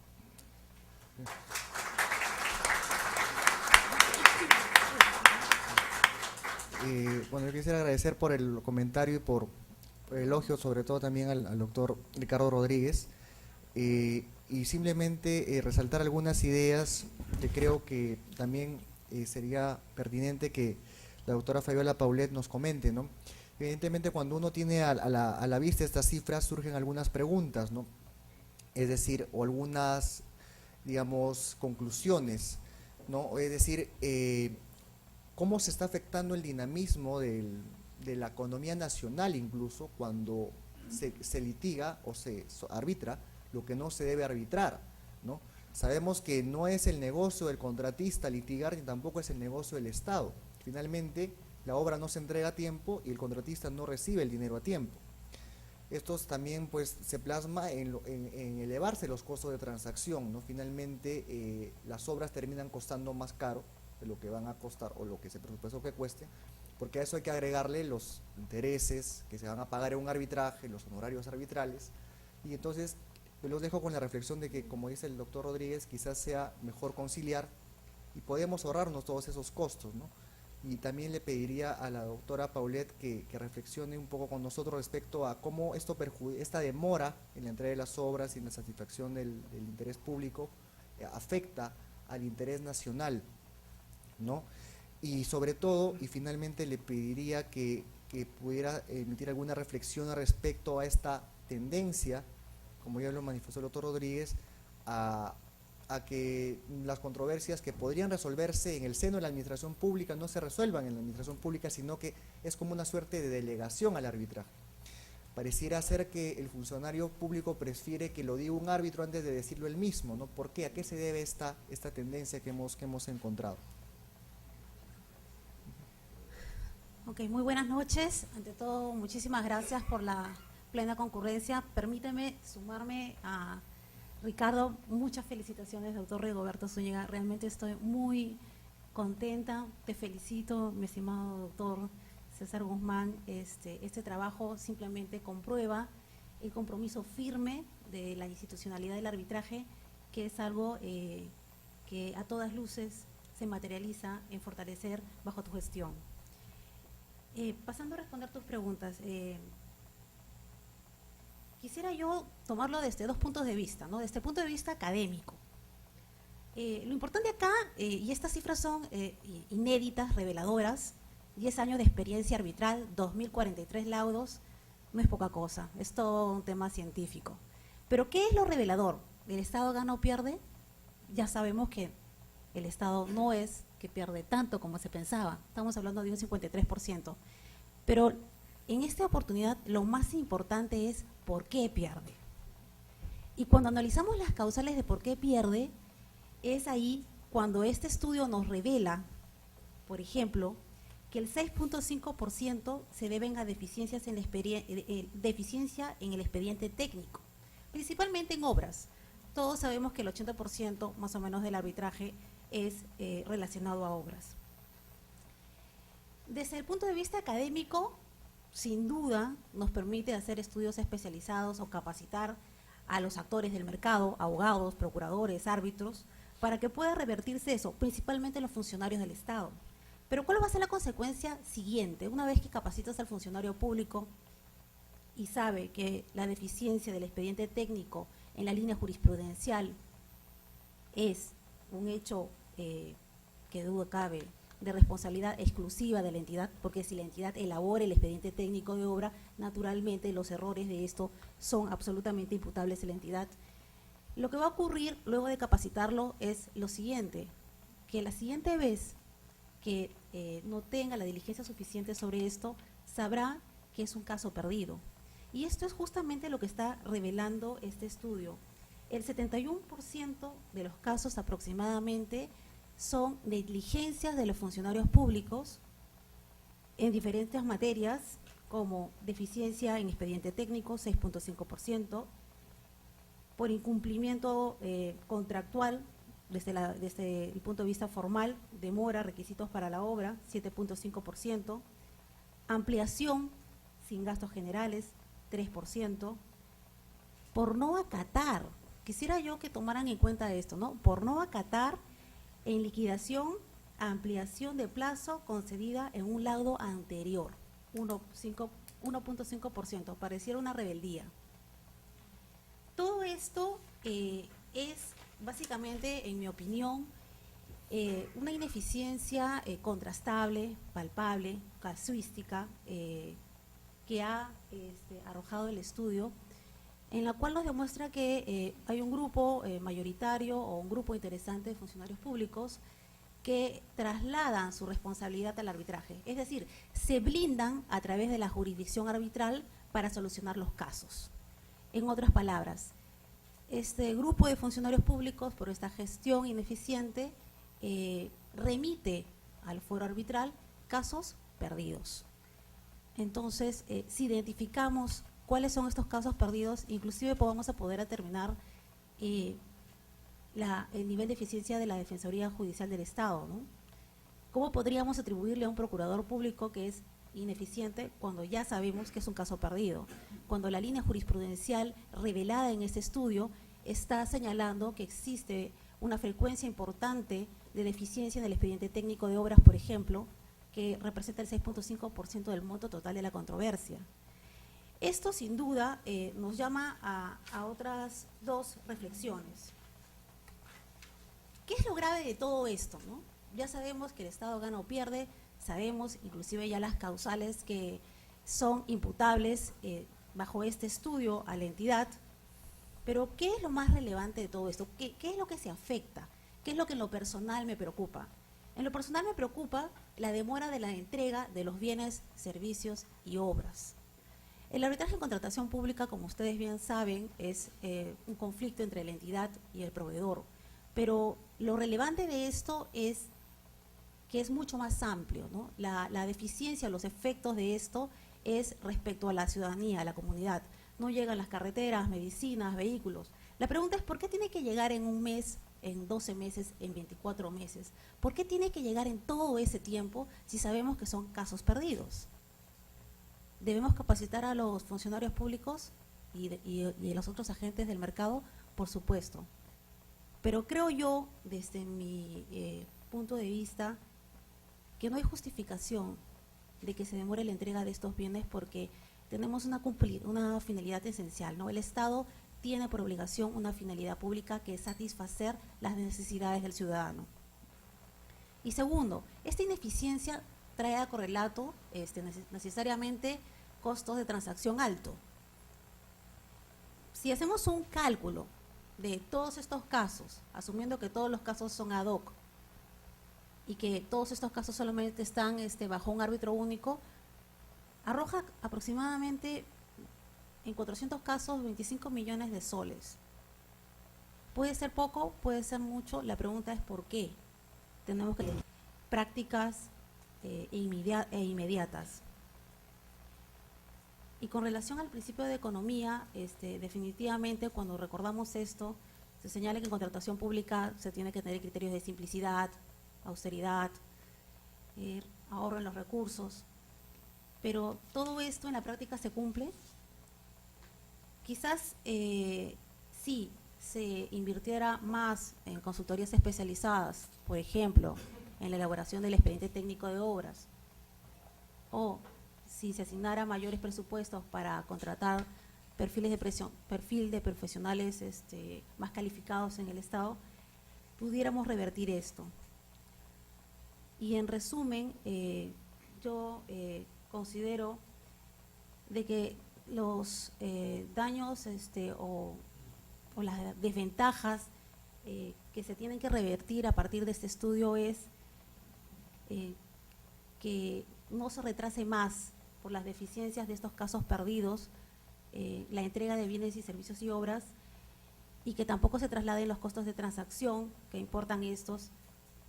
Bueno, yo quisiera agradecer por el comentario y por el elogio, sobre todo también al doctor Ricardo Rodríguez, y simplemente resaltar algunas ideas que creo que también sería pertinente que la doctora Fabiola Paulet nos comente, ¿no? Evidentemente, cuando uno tiene a la vista estas cifras, surgen algunas preguntas, ¿no? Es decir, o algunas, digamos, conclusiones, ¿no? Es decir, cómo se está afectando el dinamismo de la economía nacional, incluso cuando se litiga o se arbitra lo que no se debe arbitrar, ¿no? Sabemos que no es el negocio del contratista litigar, ni tampoco es el negocio del Estado. Finalmente, la obra no se entrega a tiempo y el contratista no recibe el dinero a tiempo. Esto también pues se plasma en elevarse los costos de transacción, ¿no? Finalmente, las obras terminan costando más caro de lo que van a costar o lo que se presupuestó que cueste, porque a eso hay que agregarle los intereses que se van a pagar en un arbitraje, los honorarios arbitrales, y entonces los dejo con la reflexión de que, como dice el doctor Rodríguez, quizás sea mejor conciliar y podemos ahorrarnos todos esos costos, ¿no? Y también le pediría a la doctora Paulet que reflexione un poco con nosotros respecto a cómo esta demora en la entrega de las obras y en la satisfacción del interés público afecta al interés nacional, ¿no? Y sobre todo, y finalmente le pediría que pudiera emitir alguna reflexión respecto a esta tendencia, como ya lo manifestó el doctor Rodríguez, a que las controversias que podrían resolverse en el seno de la administración pública no se resuelvan en la administración pública, sino que es como una suerte de delegación al arbitraje. Pareciera ser que el funcionario público prefiere que lo diga un árbitro antes de decirlo él mismo, ¿no? ¿Por qué? ¿A qué se debe esta tendencia que hemos encontrado? Ok, muy buenas noches. Ante todo, muchísimas gracias por la plena concurrencia. Permíteme sumarme a Ricardo. Muchas felicitaciones, doctor Rigoberto Zúñiga. Realmente estoy muy contenta. Te felicito, mi estimado doctor César Guzmán. Este trabajo simplemente comprueba el compromiso firme de la institucionalidad del arbitraje, que es algo que a todas luces se materializa en fortalecer bajo tu gestión. Pasando a responder tus preguntas, quisiera yo tomarlo desde dos puntos de vista, ¿no? Desde el punto de vista académico. Lo importante acá, y estas cifras son inéditas, reveladoras, 10 años de experiencia arbitral, 2.043 laudos, no es poca cosa, es todo un tema científico. Pero ¿qué es lo revelador? ¿El Estado gana o pierde? Ya sabemos que el Estado no es que pierde tanto como se pensaba, estamos hablando de un 53%, pero en esta oportunidad lo más importante es por qué pierde. Y cuando analizamos las causales de por qué pierde, es ahí cuando este estudio nos revela, por ejemplo, que el 6.5% se deben a deficiencias en deficiencia en el expediente técnico, principalmente en obras. Todos sabemos que el 80% más o menos del arbitraje es relacionado a obras. Desde el punto de vista académico, sin duda nos permite hacer estudios especializados o capacitar a los actores del mercado, abogados, procuradores, árbitros, para que pueda revertirse eso, principalmente los funcionarios del Estado. Pero ¿cuál va a ser la consecuencia siguiente? Una vez que capacitas al funcionario público y sabe que la deficiencia del expediente técnico en la línea jurisprudencial es un hecho que duda cabe de responsabilidad exclusiva de la entidad, porque si la entidad elabora el expediente técnico de obra, naturalmente los errores de esto son absolutamente imputables a la entidad. Lo que va a ocurrir luego de capacitarlo es lo siguiente, que la siguiente vez que no tenga la diligencia suficiente sobre esto, sabrá que es un caso perdido. Y esto es justamente lo que está revelando este estudio. El 71% de los casos aproximadamente son negligencias de los funcionarios públicos en diferentes materias, como deficiencia en expediente técnico, 6.5%, por incumplimiento contractual desde el punto de vista formal, demora, requisitos para la obra, 7.5%, ampliación sin gastos generales, 3%, por no acatar, quisiera yo que tomaran en cuenta esto, ¿no? Por no acatar en liquidación, ampliación de plazo concedida en un laudo anterior, 1.5%, pareciera una rebeldía. Todo esto es básicamente, en mi opinión, una ineficiencia contrastable, palpable, casuística, que ha arrojado el estudio, en la cual nos demuestra que hay un grupo mayoritario o un grupo interesante de funcionarios públicos que trasladan su responsabilidad al arbitraje, es decir, se blindan a través de la jurisdicción arbitral para solucionar los casos. En otras palabras, este grupo de funcionarios públicos, por esta gestión ineficiente, remite al fuero arbitral casos perdidos. Entonces, si identificamos cuáles son estos casos perdidos, inclusive vamos a poder determinar el nivel de eficiencia de la Defensoría Judicial del Estado, ¿no? ¿Cómo podríamos atribuirle a un procurador público que es ineficiente cuando ya sabemos que es un caso perdido? Cuando la línea jurisprudencial revelada en este estudio está señalando que existe una frecuencia importante de deficiencia en el expediente técnico de obras, por ejemplo, que representa el 6.5% del monto total de la controversia. Esto, sin duda, nos llama a otras dos reflexiones. ¿Qué es lo grave de todo esto, no? Ya sabemos que el Estado gana o pierde, sabemos inclusive ya las causales que son imputables bajo este estudio a la entidad, pero ¿qué es lo más relevante de todo esto? ¿Qué es lo que se afecta? ¿Qué es lo que en lo personal me preocupa? En lo personal me preocupa la demora de la entrega de los bienes, servicios y obras. El arbitraje en contratación pública, como ustedes bien saben, es un conflicto entre la entidad y el proveedor, pero lo relevante de esto es que es mucho más amplio, ¿no? La deficiencia, los efectos de esto es respecto a la ciudadanía, a la comunidad. No llegan las carreteras, medicinas, vehículos. La pregunta es ¿por qué tiene que llegar en un mes, en 12 meses, en 24 meses? ¿Por qué tiene que llegar en todo ese tiempo si sabemos que son casos perdidos? ¿Debemos capacitar a los funcionarios públicos y a los otros agentes del mercado? Por supuesto. Pero creo yo, desde mi punto de vista, que no hay justificación de que se demore la entrega de estos bienes porque tenemos una finalidad esencial, ¿no? El Estado tiene por obligación una finalidad pública que es satisfacer las necesidades del ciudadano. Y segundo, esta ineficiencia trae a correlato necesariamente costos de transacción alto. Si hacemos un cálculo de todos estos casos, asumiendo que todos los casos son ad hoc y que todos estos casos solamente están bajo un árbitro único, arroja aproximadamente en 400 casos 25 millones de soles. Puede ser poco, puede ser mucho, la pregunta es ¿por qué? Tenemos que tener prácticas inmediatas. Y con relación al principio de economía, definitivamente cuando recordamos esto, se señala que en contratación pública se tiene que tener criterios de simplicidad, austeridad, ahorro en los recursos, pero todo esto en la práctica se cumple. Quizás si se invirtiera más en consultorías especializadas, por ejemplo, en la elaboración del expediente técnico de obras, o si se asignara mayores presupuestos para contratar perfil de profesionales más calificados en el Estado, pudiéramos revertir esto. Y en resumen, yo considero de que los daños o las desventajas que se tienen que revertir a partir de este estudio es que no se retrase más por las deficiencias de estos casos perdidos, la entrega de bienes y servicios y obras, y que tampoco se trasladen los costos de transacción que importan estos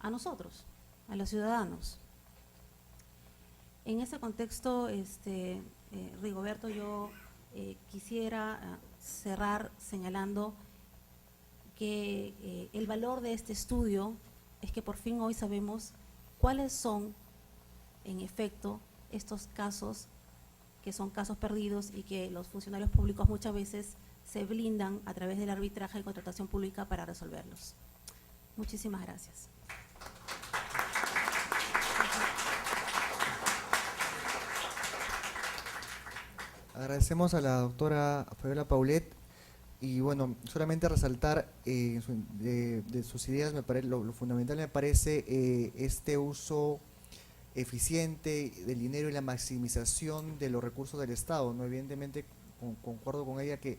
a nosotros, a los ciudadanos. En ese contexto, Rigoberto, yo quisiera cerrar señalando que el valor de este estudio es que por fin hoy sabemos cuáles son, en efecto, estos casos que son casos perdidos y que los funcionarios públicos muchas veces se blindan a través del arbitraje y contratación pública para resolverlos. Muchísimas gracias. Agradecemos a la doctora Fabiola Paulet y bueno, solamente resaltar de sus ideas, lo fundamental me parece este uso eficiente del dinero y la maximización de los recursos del Estado, ¿no? Evidentemente concuerdo con ella que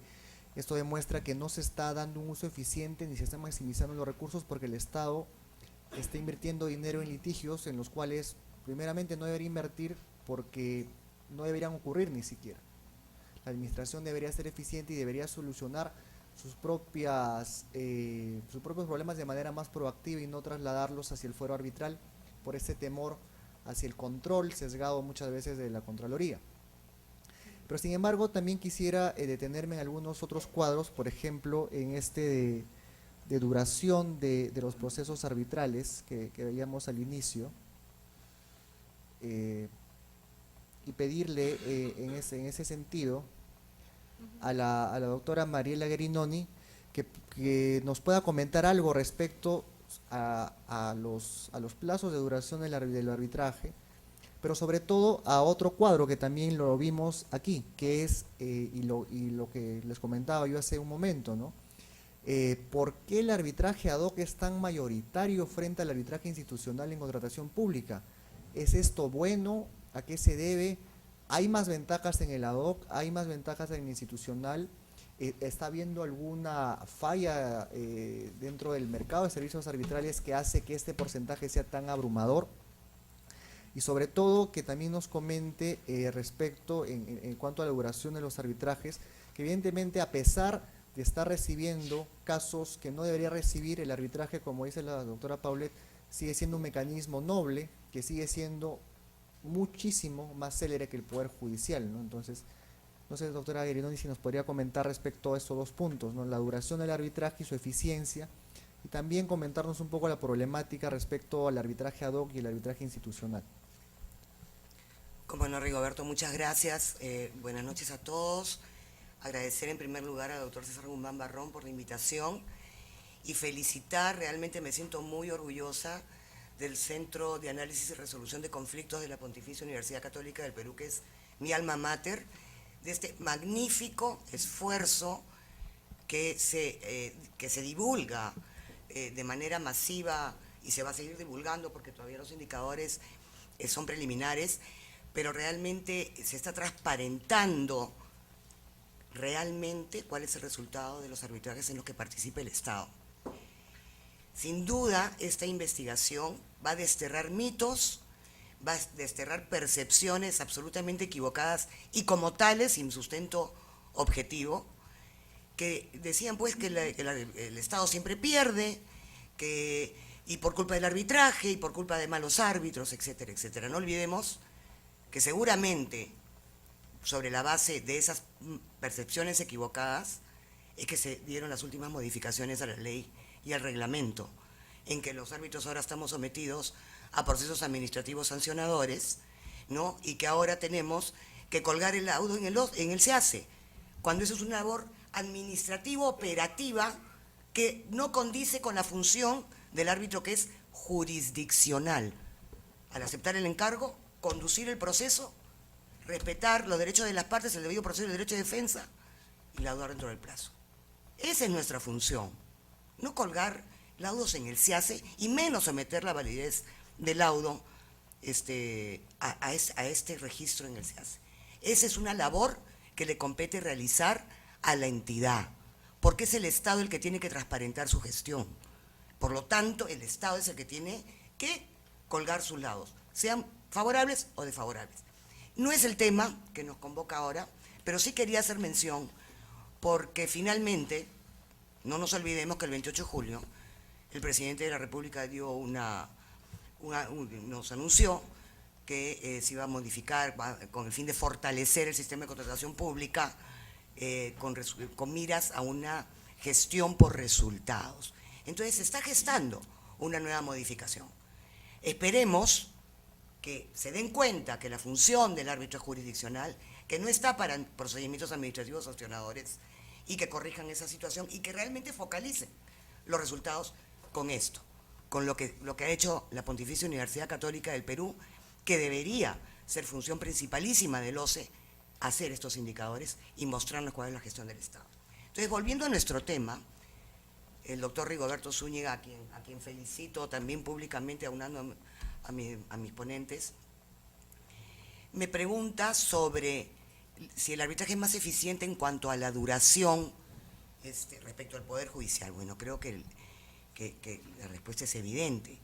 esto demuestra que no se está dando un uso eficiente ni se están maximizando los recursos porque el Estado está invirtiendo dinero en litigios en los cuales primeramente no debería invertir porque no deberían ocurrir ni siquiera. La administración debería ser eficiente y debería solucionar sus propios problemas de manera más proactiva y no trasladarlos hacia el fuero arbitral por ese temor hacia el control sesgado muchas veces de la Contraloría. Pero sin embargo también quisiera detenerme en algunos otros cuadros, por ejemplo en de duración de los procesos arbitrales que veíamos al inicio, y pedirle en ese sentido a la doctora Mariela Guerinoni que nos pueda comentar algo respecto a los plazos de duración del arbitraje, pero sobre todo a otro cuadro que también lo vimos aquí, que es, y lo que les comentaba yo hace un momento, ¿no? ¿Por qué el arbitraje ad hoc es tan mayoritario frente al arbitraje institucional en contratación pública? ¿Es esto bueno? ¿A qué se debe? ¿Hay más ventajas en el ad hoc? ¿Hay más ventajas en el institucional? ¿Está habiendo alguna falla dentro del mercado de servicios arbitrales que hace que este porcentaje sea tan abrumador? Y sobre todo que también nos comente respecto en cuanto a la duración de los arbitrajes, que evidentemente a pesar de estar recibiendo casos que no debería recibir, el arbitraje, como dice la doctora Paulet, sigue siendo un mecanismo noble, que sigue siendo muchísimo más célere que el Poder Judicial, ¿no? Entonces, no sé, doctora Guerinoni, si nos podría comentar respecto a estos dos puntos, ¿no? La duración del arbitraje y su eficiencia, y también comentarnos un poco la problemática respecto al arbitraje ad hoc y el arbitraje institucional. Como no, Rigoberto, muchas gracias. Buenas noches a todos. Agradecer en primer lugar al doctor César Guzmán Barrón por la invitación y felicitar, realmente me siento muy orgullosa del Centro de Análisis y Resolución de Conflictos de la Pontificia Universidad Católica del Perú, que es mi alma mater, de este magnífico esfuerzo que se divulga de manera masiva y se va a seguir divulgando porque todavía los indicadores son preliminares, pero realmente se está transparentando realmente cuál es el resultado de los arbitrajes en los que participa el Estado. Sin duda, esta investigación va a desterrar mitos, va a desterrar percepciones absolutamente equivocadas y como tales, sin sustento objetivo, que decían pues que el Estado siempre pierde, y por culpa del arbitraje, y por culpa de malos árbitros, etcétera, etcétera. No olvidemos que seguramente sobre la base de esas percepciones equivocadas es que se dieron las últimas modificaciones a la ley y al reglamento, en que los árbitros ahora estamos sometidos a procesos administrativos sancionadores, ¿no? Y que ahora tenemos que colgar el laudo en el SEACE, cuando eso es una labor administrativo-operativa que no condice con la función del árbitro, que es jurisdiccional. Al aceptar el encargo, conducir el proceso, respetar los derechos de las partes, el debido proceso y el derecho de defensa, y laudar dentro del plazo. Esa es nuestra función, no colgar laudos en el SEACE y menos someter la validez del laudo a este registro en el SEACE. Esa es una labor que le compete realizar a la entidad, porque es el Estado el que tiene que transparentar su gestión. Por lo tanto, el Estado es el que tiene que colgar sus laudos, sean favorables o desfavorables. No es el tema que nos convoca ahora, pero sí quería hacer mención porque finalmente, no nos olvidemos que el 28 de julio el presidente de la República nos anunció que se iba a modificar con el fin de fortalecer el sistema de contratación pública con miras a una gestión por resultados. Entonces se está gestando una nueva modificación. Esperemos que se den cuenta que la función del árbitro jurisdiccional, que no está para procedimientos administrativos sancionadores, y que corrijan esa situación y que realmente focalicen los resultados con esto, con lo que ha hecho la Pontificia Universidad Católica del Perú, que debería ser función principalísima del OCE, hacer estos indicadores y mostrarnos cuál es la gestión del Estado. Entonces, volviendo a nuestro tema, el doctor Rigoberto Zúñiga, a quien felicito también públicamente, aunando a mis ponentes, me pregunta sobre si el arbitraje es más eficiente en cuanto a la duración respecto al Poder Judicial. Bueno, creo que la respuesta es evidente.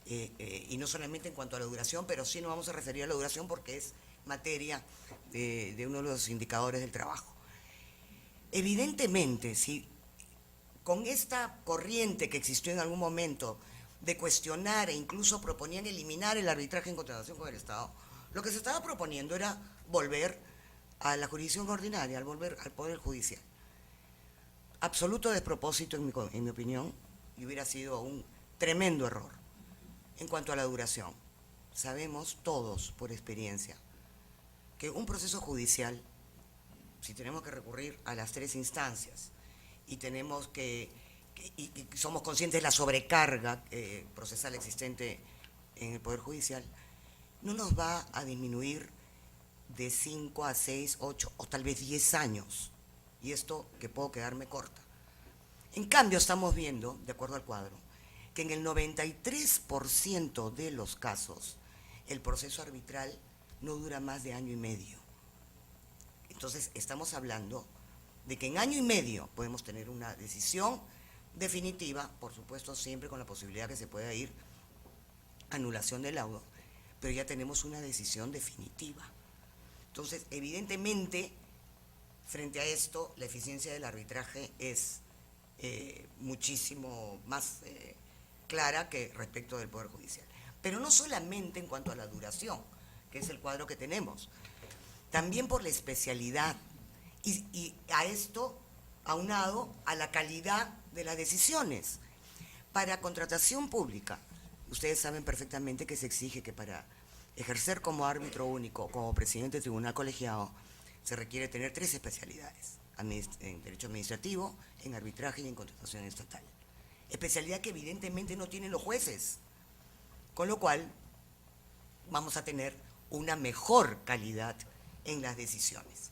Y no solamente en cuanto a la duración, pero sí nos vamos a referir a la duración porque es materia de uno de los indicadores del trabajo. Evidentemente, si con esta corriente que existió en algún momento de cuestionar e incluso proponían eliminar el arbitraje en contratación con el Estado, lo que se estaba proponiendo era volver a la jurisdicción ordinaria, al volver al Poder Judicial. Absoluto despropósito en mi opinión, y hubiera sido un tremendo error. En cuanto a la duración, sabemos todos por experiencia que un proceso judicial, si tenemos que recurrir a las 3 instancias y tenemos y somos conscientes de la sobrecarga procesal existente en el Poder Judicial, no nos va a disminuir de 5 a 6, 8 o tal vez 10 años. Y esto que puedo quedarme corta. En cambio, estamos viendo, de acuerdo al cuadro, que en el 93% de los casos el proceso arbitral no dura más de año y medio. Entonces, estamos hablando de que en año y medio podemos tener una decisión definitiva, por supuesto siempre con la posibilidad que se pueda ir anulación del laudo, pero ya tenemos una decisión definitiva. Entonces, evidentemente, frente a esto, la eficiencia del arbitraje es muchísimo más clara que respecto del Poder Judicial. Pero no solamente en cuanto a la duración, que es el cuadro que tenemos, también por la especialidad y a esto aunado a la calidad de las decisiones. Para contratación pública, ustedes saben perfectamente que se exige que para ejercer como árbitro único, como presidente de tribunal colegiado, se requiere tener 3 especialidades, en derecho administrativo, en arbitraje y en contratación estatal. Especialidad que evidentemente no tienen los jueces, con lo cual vamos a tener una mejor calidad en las decisiones,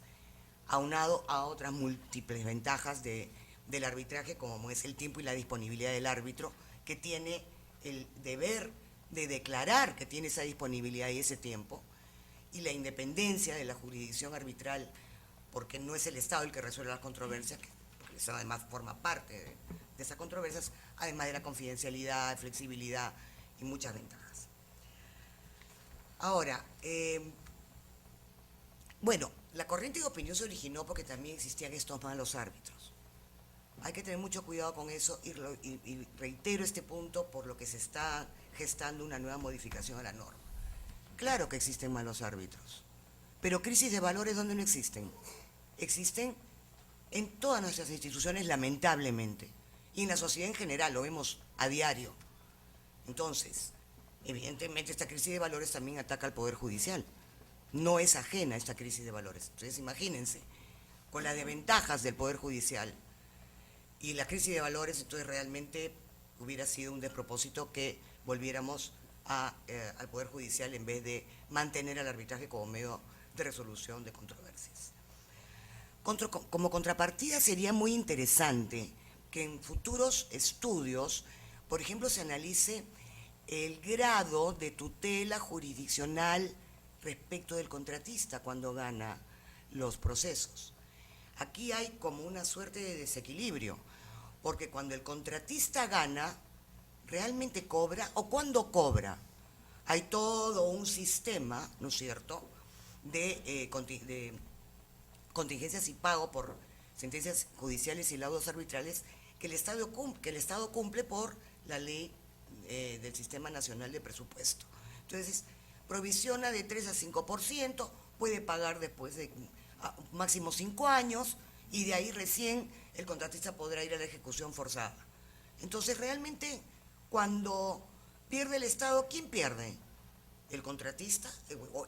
aunado a otras múltiples ventajas del arbitraje, como es el tiempo y la disponibilidad del árbitro, que tiene el deber de declarar que tiene esa disponibilidad y ese tiempo, y la independencia de la jurisdicción arbitral, porque no es el Estado el que resuelve las controversias, porque el Estado además forma parte de esas controversias, además de la confidencialidad, flexibilidad y muchas ventajas. Ahora, bueno, la corriente de opinión se originó porque también existían estos malos árbitros. Hay que tener mucho cuidado con eso y reitero este punto por lo que se está gestando una nueva modificación a la norma. Claro que existen malos árbitros, pero crisis de valores, ¿dónde no existen? Existen en todas nuestras instituciones, lamentablemente, y en la sociedad en general, lo vemos a diario. Entonces, evidentemente esta crisis de valores también ataca al Poder Judicial. No es ajena a esta crisis de valores. Entonces, imagínense, con las desventajas del Poder Judicial y la crisis de valores, entonces realmente hubiera sido un despropósito que volviéramos al Poder Judicial en vez de mantener al arbitraje como medio de resolución de controversias. Como contrapartida sería muy interesante que en futuros estudios, por ejemplo, se analice el grado de tutela jurisdiccional respecto del contratista cuando gana los procesos. Aquí hay como una suerte de desequilibrio, porque cuando el contratista gana, ¿realmente cobra o cuándo cobra? Hay todo un sistema, ¿no es cierto?, de contingencias y pago por sentencias judiciales y laudos arbitrales que el Estado cumple por la ley del Sistema Nacional de Presupuesto. Entonces, provisiona de 3 a 5%, puede pagar después de máximo 5 años, y de ahí recién el contratista podrá ir a la ejecución forzada. Entonces, realmente, cuando pierde el Estado, ¿quién pierde? ¿El contratista?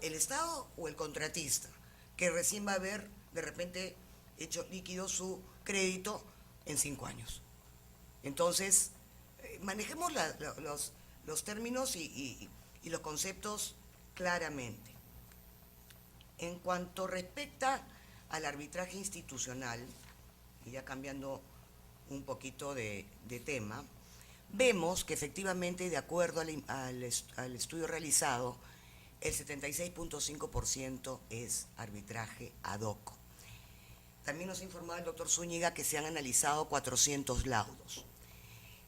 ¿El Estado o el contratista? Que recién va a haber, de repente, hecho líquido su crédito en 5 años. Entonces, manejemos los términos y los conceptos claramente. En cuanto respecta al arbitraje institucional, y ya cambiando un poquito de tema, vemos que efectivamente, de acuerdo al estudio realizado, el 76.5% es arbitraje ad hoc. También nos ha informado el doctor Zúñiga que se han analizado 400 laudos.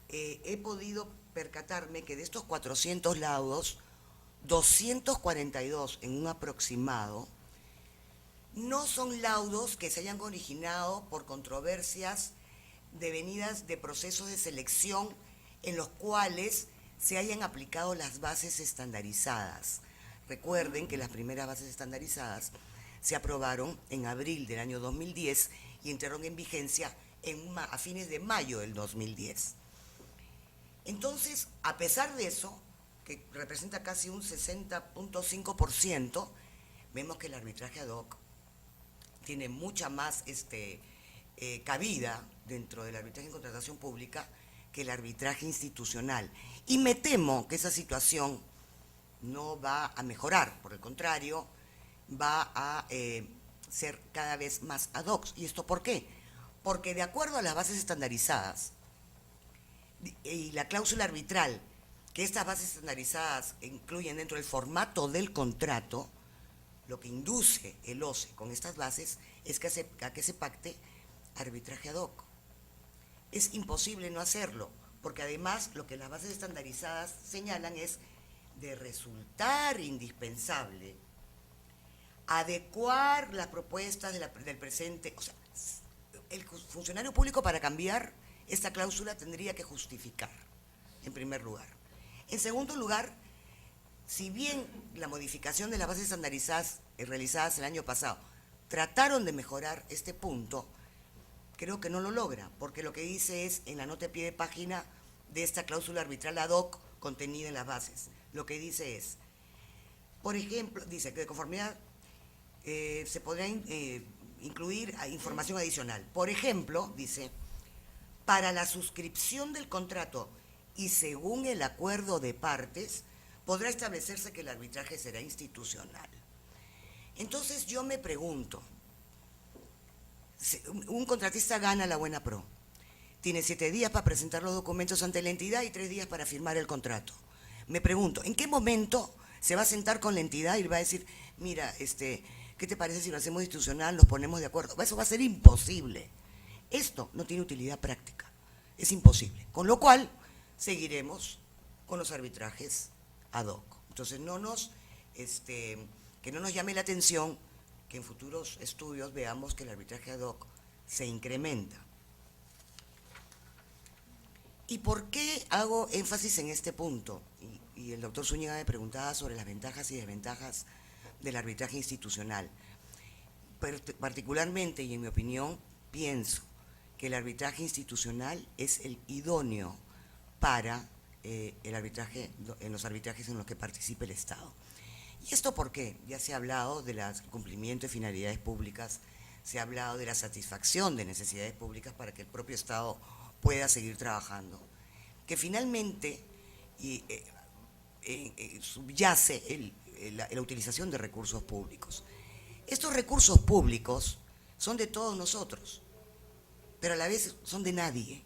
He podido percatarme que de estos 400 laudos, 242 en un aproximado, no son laudos que se hayan originado por controversias devenidas de procesos de selección en los cuales se hayan aplicado las bases estandarizadas. Recuerden que las primeras bases estandarizadas se aprobaron en abril del año 2010 y entraron en vigencia a fines de mayo del 2010. Entonces, a pesar de eso, que representa casi un 60.5%, vemos que el arbitraje ad hoc tiene mucha más cabida dentro del arbitraje en contratación pública que el arbitraje institucional. Y me temo que esa situación no va a mejorar, por el contrario, va a ser cada vez más ad hoc. ¿Y esto por qué? Porque de acuerdo a las bases estandarizadas y la cláusula arbitral que estas bases estandarizadas incluyen dentro del formato del contrato, lo que induce el OCE con estas bases es que se pacte arbitraje ad hoc. Es imposible no hacerlo, porque además lo que las bases estandarizadas señalan es de resultar indispensable adecuar las propuestas del presente. O sea, el funcionario público, para cambiar esta cláusula, tendría que justificar, en primer lugar. En segundo lugar, si bien la modificación de las bases estandarizadas realizadas el año pasado trataron de mejorar este punto, creo que no lo logra, porque lo que dice es, en la nota de pie de página de esta cláusula arbitral ad hoc contenida en las bases, lo que dice es, por ejemplo, dice que de conformidad se podrá incluir información adicional. Por ejemplo, dice, para la suscripción del contrato y según el acuerdo de partes, podrá establecerse que el arbitraje será institucional. Entonces yo me pregunto, un contratista gana la buena pro, tiene 7 días para presentar los documentos ante la entidad y 3 días para firmar el contrato. Me pregunto, ¿en qué momento se va a sentar con la entidad y le va a decir, mira, ¿qué te parece si lo hacemos institucional, nos ponemos de acuerdo? Eso va a ser imposible. Esto no tiene utilidad práctica, es imposible. Con lo cual, seguiremos con los arbitrajes ad hoc. Entonces, que no nos llame la atención que en futuros estudios veamos que el arbitraje ad hoc se incrementa. ¿Y por qué hago énfasis en este punto? Y el doctor Zúñiga me preguntaba sobre las ventajas y desventajas del arbitraje institucional. Particularmente, y en mi opinión, pienso que el arbitraje institucional es el idóneo para el arbitraje, en los arbitrajes en los que participe el Estado. ¿Y esto por qué? Ya se ha hablado del cumplimiento de finalidades públicas, se ha hablado de la satisfacción de necesidades públicas para que el propio Estado pueda seguir trabajando, que finalmente subyace la utilización de recursos públicos. Estos recursos públicos son de todos nosotros, pero a la vez son de nadie,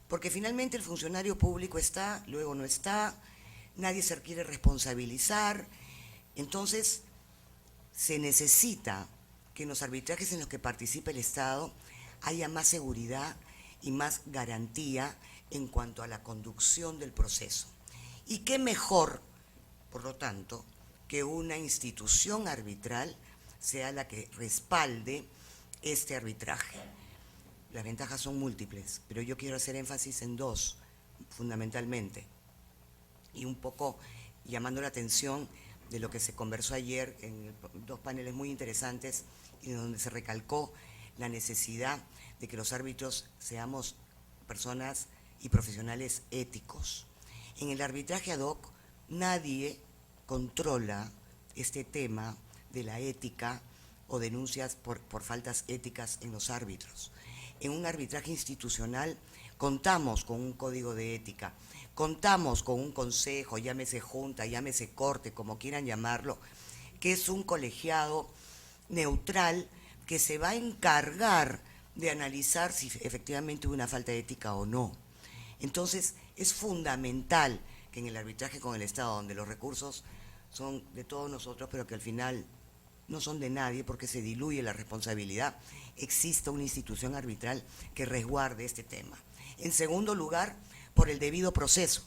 porque finalmente el funcionario público está, luego no está, nadie se quiere responsabilizar. Entonces, se necesita que en los arbitrajes en los que participe el Estado haya más seguridad y más garantía en cuanto a la conducción del proceso. Y qué mejor, por lo tanto, que una institución arbitral sea la que respalde este arbitraje. Las ventajas son múltiples, pero yo quiero hacer énfasis en dos, fundamentalmente, y un poco llamando la atención de lo que se conversó ayer en dos paneles muy interesantes y donde se recalcó la necesidad de que los árbitros seamos personas y profesionales éticos. En el arbitraje ad hoc nadie controla este tema de la ética o denuncias por faltas éticas en los árbitros. En un arbitraje institucional contamos con un código de ética, contamos con un consejo, llámese junta, llámese corte, como quieran llamarlo, que es un colegiado neutral que se va a encargar de analizar si efectivamente hubo una falta de ética o no. Entonces, es fundamental que en el arbitraje con el Estado, donde los recursos son de todos nosotros, pero que al final no son de nadie porque se diluye la responsabilidad, exista una institución arbitral que resguarde este tema. En segundo lugar, por el debido proceso,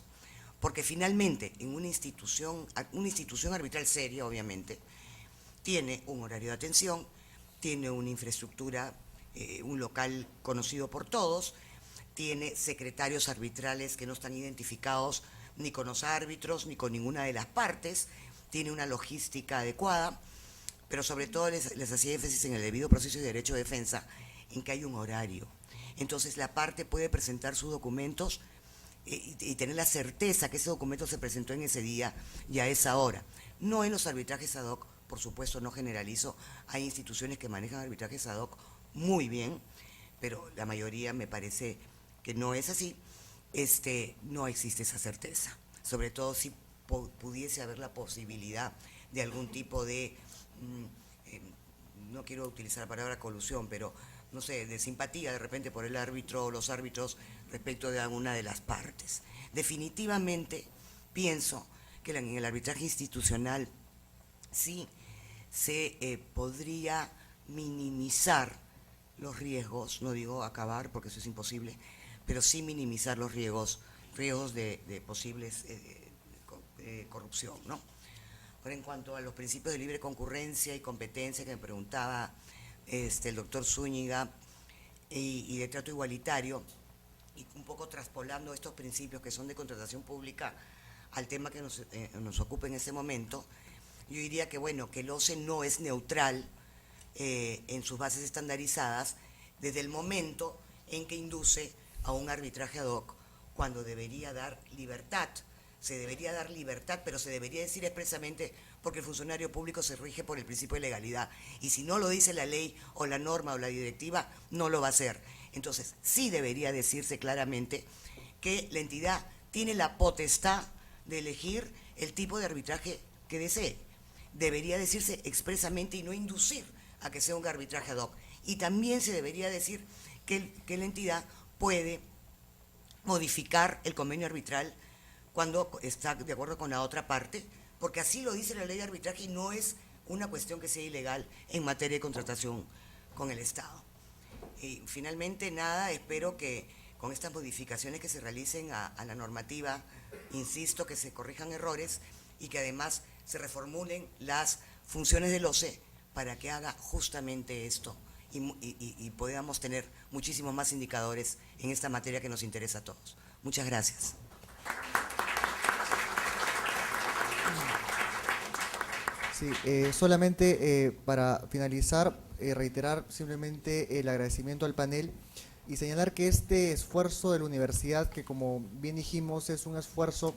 porque finalmente en una institución arbitral seria, obviamente, tiene un horario de atención, tiene una infraestructura, un local conocido por todos, tiene secretarios arbitrales que no están identificados ni con los árbitros ni con ninguna de las partes, tiene una logística adecuada, pero sobre todo les hacía énfasis en el debido proceso y derecho de defensa, en que hay un horario. Entonces la parte puede presentar sus documentos y tener la certeza que ese documento se presentó en ese día y a esa hora. No en los arbitrajes ad hoc, por supuesto no generalizo, hay instituciones que manejan arbitrajes ad hoc muy bien, pero la mayoría me parece que no es así, no existe esa certeza. Sobre todo si pudiese haber la posibilidad de algún tipo de, no quiero utilizar la palabra colusión, pero no sé, de simpatía de repente por el árbitro o los árbitros respecto de alguna de las partes. Definitivamente pienso que en el arbitraje institucional sí se podría minimizar los riesgos, no digo acabar porque eso es imposible, pero sí minimizar los riesgos de posibles corrupción, ¿no? Ahora, en cuanto a los principios de libre concurrencia y competencia que me preguntaba el doctor Zúñiga y de trato igualitario, y un poco traspolando estos principios que son de contratación pública al tema que nos ocupa en este momento, yo diría que bueno, que el OCE no es neutral en sus bases estandarizadas desde el momento en que induce a un arbitraje ad hoc, cuando debería dar libertad. Se debería dar libertad, pero se debería decir expresamente porque el funcionario público se rige por el principio de legalidad. Y si no lo dice la ley o la norma o la directiva, no lo va a hacer. Entonces, sí debería decirse claramente que la entidad tiene la potestad de elegir el tipo de arbitraje que desee. Debería decirse expresamente y no inducir a que sea un arbitraje ad hoc. Y también se debería decir que la entidad puede modificar el convenio arbitral cuando está de acuerdo con la otra parte, porque así lo dice la ley de arbitraje y no es una cuestión que sea ilegal en materia de contratación con el Estado. Y finalmente, nada, espero que con estas modificaciones que se realicen a la normativa, insisto, que se corrijan errores y que además se reformulen las funciones del OCE para que haga justamente esto y podamos tener muchísimos más indicadores en esta materia que nos interesa a todos. Muchas gracias. Sí, solamente para finalizar, reiterar simplemente el agradecimiento al panel y señalar que este esfuerzo de la universidad, que como bien dijimos es un esfuerzo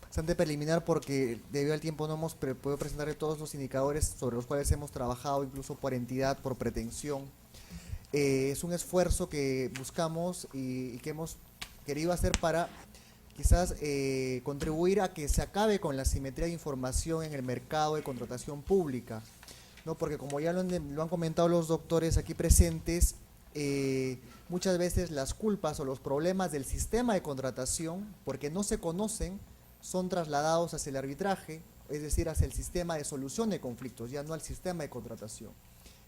bastante preliminar porque debido al tiempo no hemos podido presentar todos los indicadores sobre los cuales hemos trabajado, incluso por entidad, por pretensión. Es un esfuerzo que buscamos y que hemos querido hacer para quizás contribuir a que se acabe con la asimetría de información en el mercado de contratación pública, ¿no? Porque como ya lo han comentado los doctores aquí presentes, muchas veces las culpas o los problemas del sistema de contratación, porque no se conocen, son trasladados hacia el arbitraje, es decir, hacia el sistema de solución de conflictos, ya no al sistema de contratación.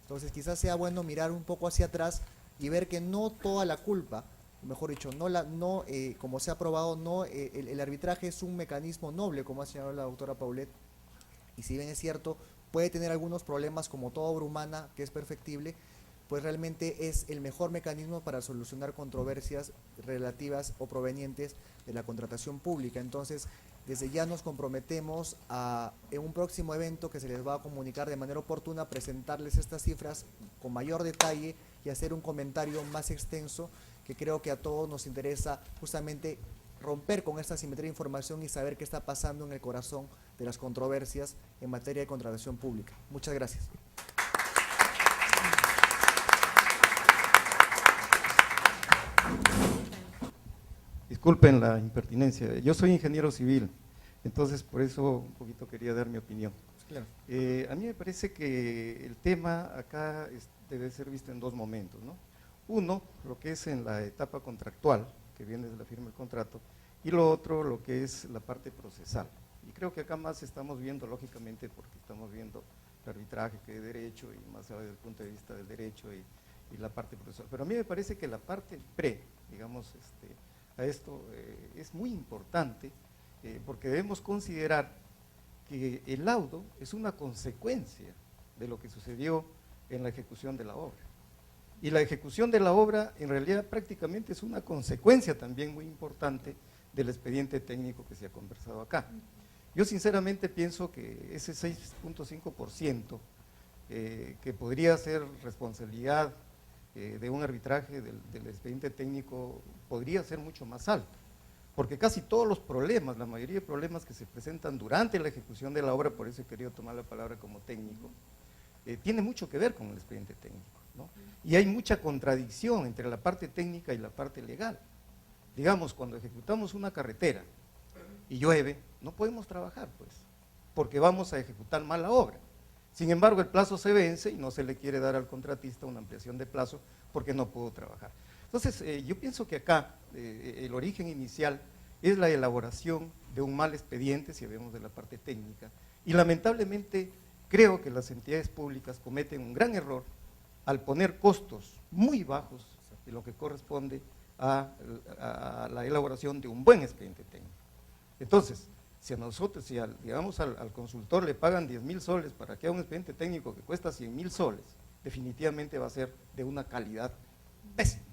Entonces quizás sea bueno mirar un poco hacia atrás y ver que no toda la culpa, mejor dicho, como se ha probado, el arbitraje es un mecanismo noble, como ha señalado la doctora Paulet, y si bien es cierto, puede tener algunos problemas como toda obra humana que es perfectible, pues realmente es el mejor mecanismo para solucionar controversias relativas o provenientes de la contratación pública. Entonces, desde ya nos comprometemos a, en un próximo evento que se les va a comunicar de manera oportuna, presentarles estas cifras con mayor detalle y hacer un comentario más extenso, que creo que a todos nos interesa justamente romper con esta simetría de información y saber qué está pasando en el corazón de las controversias en materia de contratación pública. Muchas gracias. Disculpen la impertinencia, yo soy ingeniero civil, entonces por eso un poquito quería dar mi opinión. Claro. A mí me parece que el tema acá debe ser visto en dos momentos, ¿no? Uno, lo que es en la etapa contractual, que viene de la firma del contrato, y lo otro, lo que es la parte procesal. Y creo que acá más estamos viendo, lógicamente, porque estamos viendo el arbitraje que es derecho, y más desde el punto de vista del derecho y la parte procesal. Pero a mí me parece que la parte digamos, a esto es muy importante, porque debemos considerar que el laudo es una consecuencia de lo que sucedió en la ejecución de la obra. Y la ejecución de la obra en realidad prácticamente es una consecuencia también muy importante del expediente técnico que se ha conversado acá. Yo sinceramente pienso que ese 6.5% que podría ser responsabilidad de un arbitraje del expediente técnico podría ser mucho más alto, porque casi todos los problemas, la mayoría de problemas que se presentan durante la ejecución de la obra, por eso he querido tomar la palabra como técnico, tiene mucho que ver con el expediente técnico, ¿no? Y hay mucha contradicción entre la parte técnica y la parte legal. Digamos, cuando ejecutamos una carretera y llueve, no podemos trabajar, pues, porque vamos a ejecutar mal la obra. Sin embargo, el plazo se vence y no se le quiere dar al contratista una ampliación de plazo porque no pudo trabajar. Entonces, yo pienso que acá el origen inicial es la elaboración de un mal expediente, si vemos de la parte técnica, y lamentablemente creo que las entidades públicas cometen un gran error al poner costos muy bajos de lo que corresponde a la elaboración de un buen expediente técnico. Entonces, si a nosotros, digamos al consultor le pagan 10.000 soles para que haga un expediente técnico que cuesta 100.000 soles, definitivamente va a ser de una calidad pésima.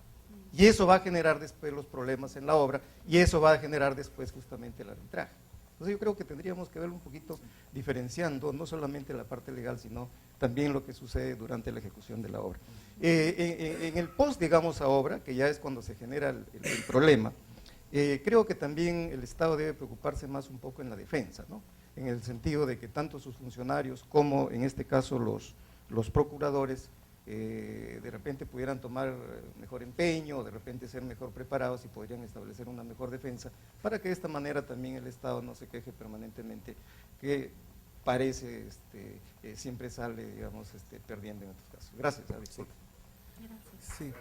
Y eso va a generar después los problemas en la obra y eso va a generar después justamente el arbitraje. Entonces yo creo que tendríamos que verlo un poquito diferenciando, no solamente la parte legal, sino también lo que sucede durante la ejecución de la obra. En el post, digamos, a obra, que ya es cuando se genera el problema, creo que también el Estado debe preocuparse más un poco en la defensa, ¿no? En el sentido de que tanto sus funcionarios como en este caso los procuradores de repente pudieran tomar mejor empeño, de repente ser mejor preparados y podrían establecer una mejor defensa para que de esta manera también el Estado no se queje permanentemente que parece siempre sale, digamos, perdiendo en estos casos. Gracias, disculpe. Sí.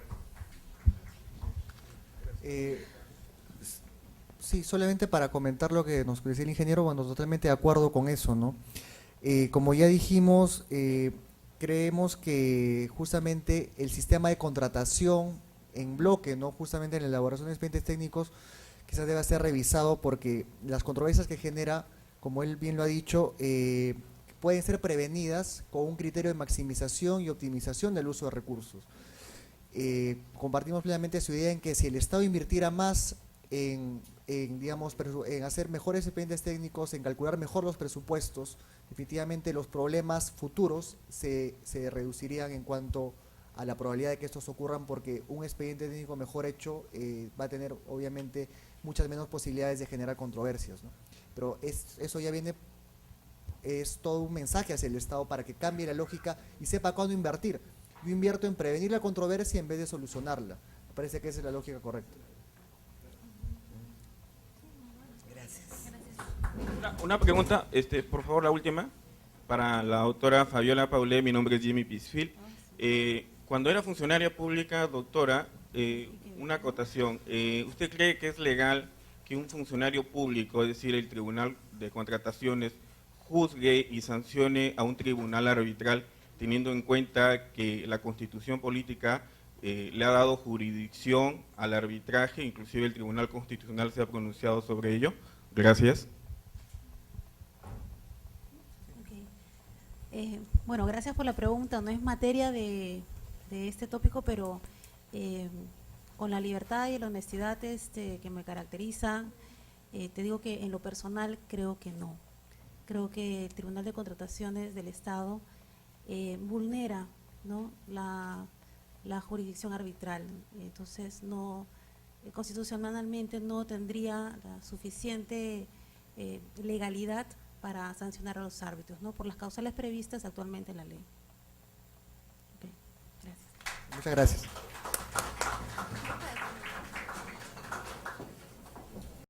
Sí, solamente para comentar lo que nos decía el ingeniero, bueno, totalmente de acuerdo con eso, ¿no? Como ya dijimos, creemos que justamente el sistema de contratación en bloque, ¿no? Justamente en la elaboración de expedientes técnicos, quizás deba ser revisado porque las controversias que genera, como él bien lo ha dicho, pueden ser prevenidas con un criterio de maximización y optimización del uso de recursos. Compartimos plenamente su idea en que si el Estado invirtiera más en hacer mejores expedientes técnicos, en calcular mejor los presupuestos, definitivamente los problemas futuros se reducirían en cuanto a la probabilidad de que estos ocurran, porque un expediente técnico mejor hecho va a tener obviamente muchas menos posibilidades de generar controversias, ¿no? Pero eso ya viene, es todo un mensaje hacia el Estado para que cambie la lógica y sepa cuándo invertir. Yo invierto en prevenir la controversia en vez de solucionarla. Me parece que esa es la lógica correcta. Una pregunta, por favor, la última, para la doctora Fabiola Paulé. Mi nombre es Jimmy Pisfil. Cuando era funcionaria pública, doctora, una acotación, ¿usted cree que es legal que un funcionario público, es decir, el Tribunal de Contrataciones, juzgue y sancione a un tribunal arbitral, teniendo en cuenta que la Constitución política le ha dado jurisdicción al arbitraje, inclusive el Tribunal Constitucional se ha pronunciado sobre ello? Gracias. Bueno, gracias por la pregunta. No es materia de este tópico, pero con la libertad y la honestidad que me caracterizan, te digo que en lo personal creo que no. Creo que el Tribunal de Contrataciones del Estado vulnera, ¿no?, la jurisdicción arbitral. Entonces, no, constitucionalmente no tendría la suficiente legalidad para sancionar a los árbitros, ¿no?, por las causales previstas actualmente en la ley. Okay, gracias. Muchas gracias.